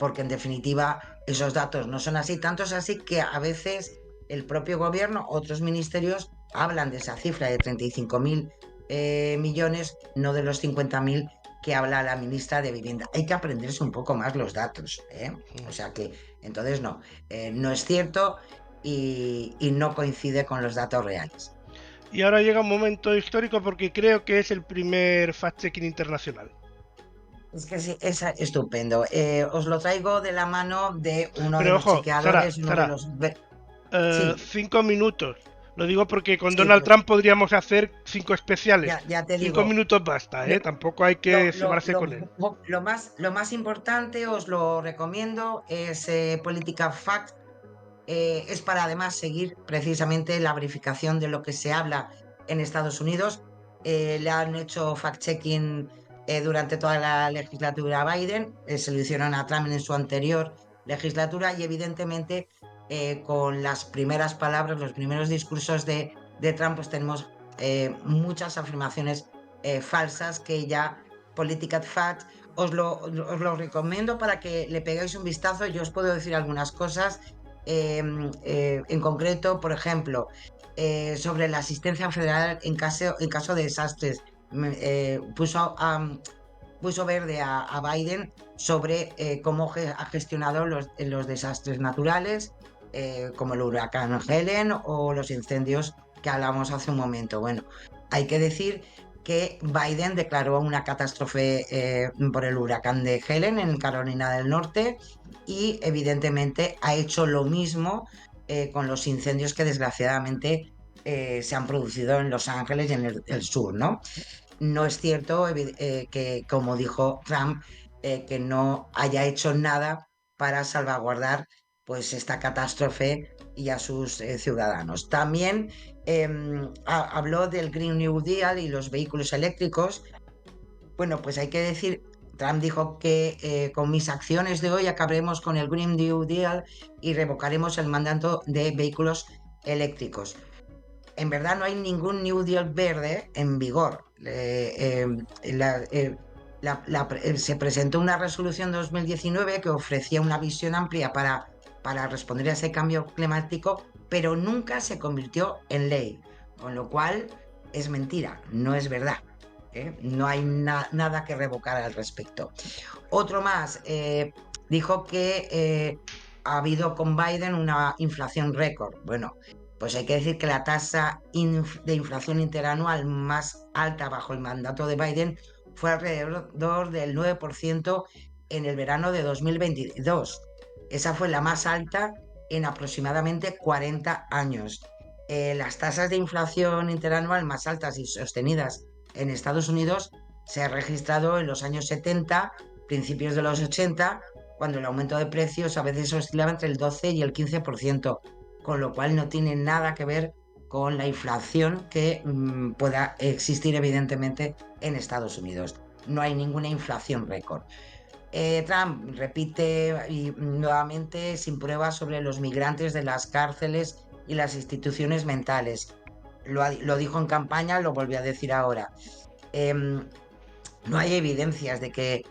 porque en definitiva esos datos no son así. Tanto es así que a veces el propio gobierno, otros ministerios, hablan de esa cifra de 35.000 millones, no de los 50.000 que habla la ministra de Vivienda. Hay que aprenderse un poco más los datos, ¿eh? O sea que, entonces no es cierto y no coincide con los datos reales. Y ahora llega un momento histórico porque creo que es el primer fact-checking internacional. Es que sí, es estupendo. Os lo traigo de la mano de uno de Pero los ojo, chequeadores, uno de Sara, los... Sí, 5 minutos. Lo digo porque con sí, Donald pues Trump podríamos hacer 5 especiales. ya te 5 digo. minutos basta, Lo, ¿eh? Tampoco hay lo, que lo, cebarse lo, con él. lo más importante, os lo recomiendo, es Political Fact. Es para además seguir precisamente la verificación de lo que se habla en Estados Unidos. Le han hecho fact-checking durante toda la legislatura a Biden, se lo hicieron a Trump en su anterior legislatura y evidentemente con las primeras palabras, los primeros discursos de Trump, pues tenemos muchas afirmaciones falsas que ya Political Fact os lo recomiendo para que le peguéis un vistazo. Yo os puedo decir algunas cosas. En concreto, por ejemplo, sobre la asistencia federal en caso de desastres. Puso verde a Biden sobre cómo ha gestionado los desastres naturales, como el huracán Helen o los incendios que hablamos hace un momento. Bueno, hay que decir que Biden declaró una catástrofe por el huracán de Helen en Carolina del Norte y evidentemente ha hecho lo mismo con los incendios que desgraciadamente se han producido en Los Ángeles y en el sur, ¿no? No es cierto que, como dijo Trump, que no haya hecho nada para salvaguardar pues, esta catástrofe y a sus ciudadanos. También habló del Green New Deal y los vehículos eléctricos. Bueno, pues hay que decir, Trump dijo que con mis acciones de hoy acabaremos con el Green New Deal y revocaremos el mandato de vehículos eléctricos. En verdad no hay ningún New Deal verde en vigor. Se presentó una resolución en 2019 que ofrecía una visión amplia para responder a ese cambio climático, pero nunca se convirtió en ley, con lo cual es mentira, no es verdad. No hay nada que revocar al respecto. Otro más, dijo que ha habido con Biden una inflación récord. Bueno, Pues hay que decir que la tasa de inflación interanual más alta bajo el mandato de Biden fue alrededor del 9% en el verano de 2022. Esa fue la más alta en aproximadamente 40 años. Las tasas de inflación interanual más altas y sostenidas en Estados Unidos se han registrado en los años 70, principios de los 80, cuando el aumento de precios a veces oscilaba entre el 12 y el 15%, con lo cual no tiene nada que ver con la inflación que pueda existir evidentemente en Estados Unidos. No hay ninguna inflación récord. Trump repite nuevamente sin pruebas sobre los migrantes de las cárceles y las instituciones mentales. Lo dijo en campaña, lo volvió a decir ahora. No hay evidencias de que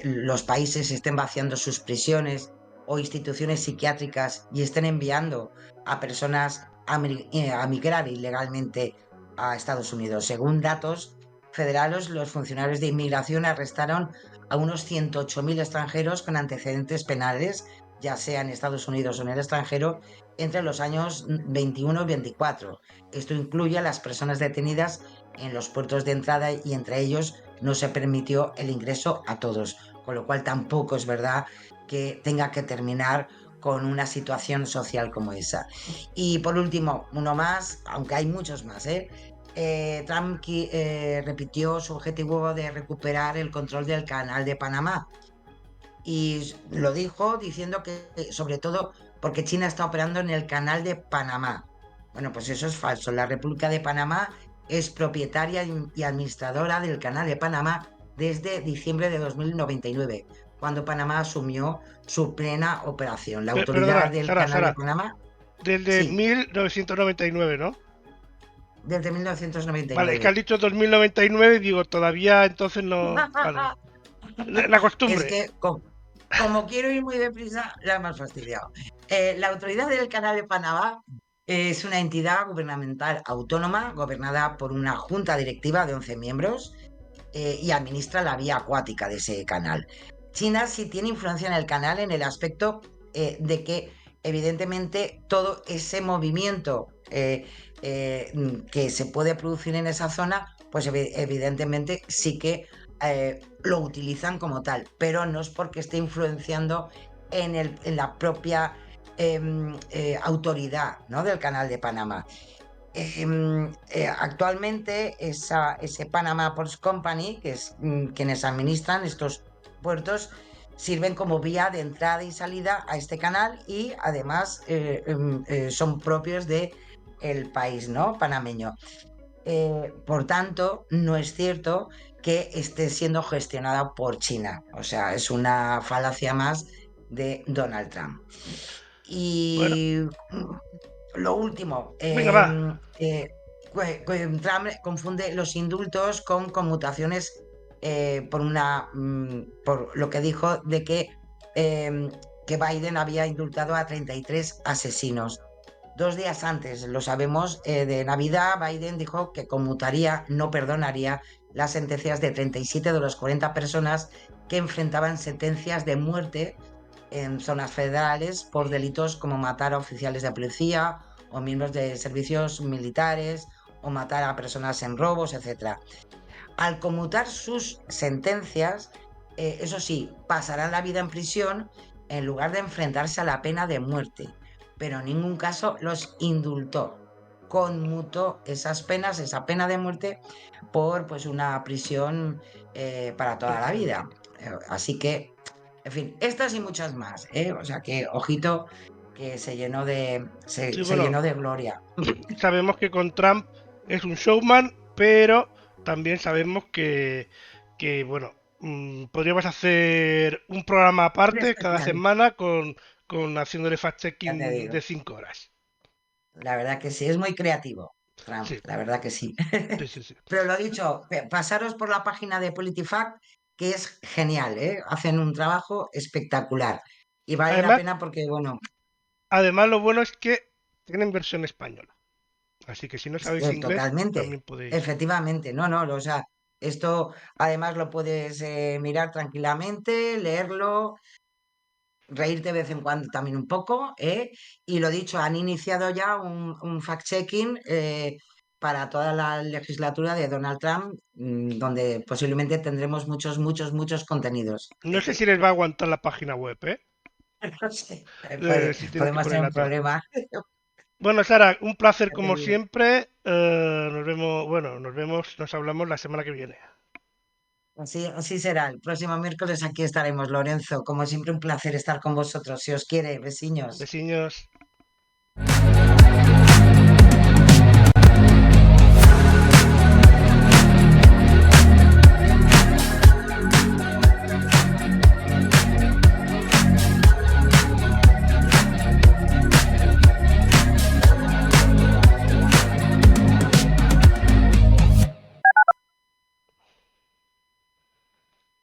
los países estén vaciando sus prisiones o instituciones psiquiátricas y estén enviando a personas a migrar ilegalmente a Estados Unidos. Según datos federales, los funcionarios de inmigración arrestaron a unos 108.000 extranjeros con antecedentes penales, ya sea en Estados Unidos o en el extranjero, entre los años 21 y 24. Esto incluye a las personas detenidas en los puertos de entrada y entre ellos no se permitió el ingreso a todos, con lo cual tampoco es verdad que tenga que terminar con una situación social como esa. Y por último, uno más, aunque hay muchos más, Trump repitió su objetivo de recuperar el control del canal de Panamá y lo dijo diciendo que sobre todo porque China está operando en el canal de Panamá. Bueno, pues eso es falso. La República de Panamá es propietaria y administradora del canal de Panamá desde diciembre de 2099, cuando Panamá asumió su plena operación. La autoridad Perdona, del Sara, canal de Sara, Panamá, desde sí, 1999, ¿no? desde Vale, es que has 1999. dicho 2099 y digo, todavía entonces no... Vale. La Es costumbre. que como quiero ir muy deprisa, la hemos fastidiado. La autoridad del Canal de Panamá es una entidad gubernamental autónoma gobernada por una junta directiva de 11 miembros y administra la vía acuática de ese canal. China sí tiene influencia en el canal en el aspecto de que evidentemente todo ese movimiento que se puede producir en esa zona, pues evidentemente sí que lo utilizan como tal, pero no es porque esté influenciando en la propia autoridad, ¿no?, del Canal de Panamá. Actualmente ese Panama Ports Company, que es quienes administran estos puertos, sirven como vía de entrada y salida a este canal y además son propios de el país, ¿no?, panameño. Por tanto, no es cierto que esté siendo gestionada por China. O sea, es una falacia más de Donald Trump. Bueno, Y lo último, venga, va. Trump confunde los indultos con conmutaciones por lo que dijo de que Biden había indultado a 33 asesinos. 2 días antes, lo sabemos, de Navidad, Biden dijo que conmutaría, no perdonaría las sentencias de 37 de las 40 personas que enfrentaban sentencias de muerte en zonas federales por delitos como matar a oficiales de policía o miembros de servicios militares o matar a personas en robos, etc. Al conmutar sus sentencias, eso sí, pasarán la vida en prisión en lugar de enfrentarse a la pena de muerte, pero en ningún caso los indultó. Conmutó esas penas, esa pena de muerte, por pues una prisión para toda la vida. Así que, en fin, estas y muchas más, ¿eh? O sea que, ojito, que se llenó Sí, se bueno, llenó de gloria. sabemos que con Trump es un showman, pero también sabemos bueno, podríamos hacer un programa Un aparte cada especial, semana con haciéndole ya te fact-checking digo. de 5 horas. La verdad que sí, es muy creativo, Trump, Sí, la verdad que sí. sí, sí, sí. Pero lo dicho, pasaros por la página de PolitiFact, que es genial, ¿eh? Hacen un trabajo espectacular y vale la Además, pena porque, bueno, además lo bueno es que tienen versión española. Así que si no sabéis inglés, totalmente, también podéis. efectivamente, no, no, o sea, esto además lo puedes mirar tranquilamente, leerlo, reírte de vez en cuando también un poco, ¿eh? Y lo dicho, han iniciado ya un fact-checking para toda la legislatura de Donald Trump, donde posiblemente tendremos muchos, muchos, muchos contenidos. No sé si les va a aguantar la página web, ¿eh? No sé, Si tienen que podemos tener ponerla un a tope. problema. Bueno, Sara, un placer Ya te como digo. siempre. Nos hablamos la semana que viene. Así será. El próximo miércoles aquí estaremos, Lorenzo. Como siempre, un placer estar con vosotros. Si os quiere, vecinos. Besiños.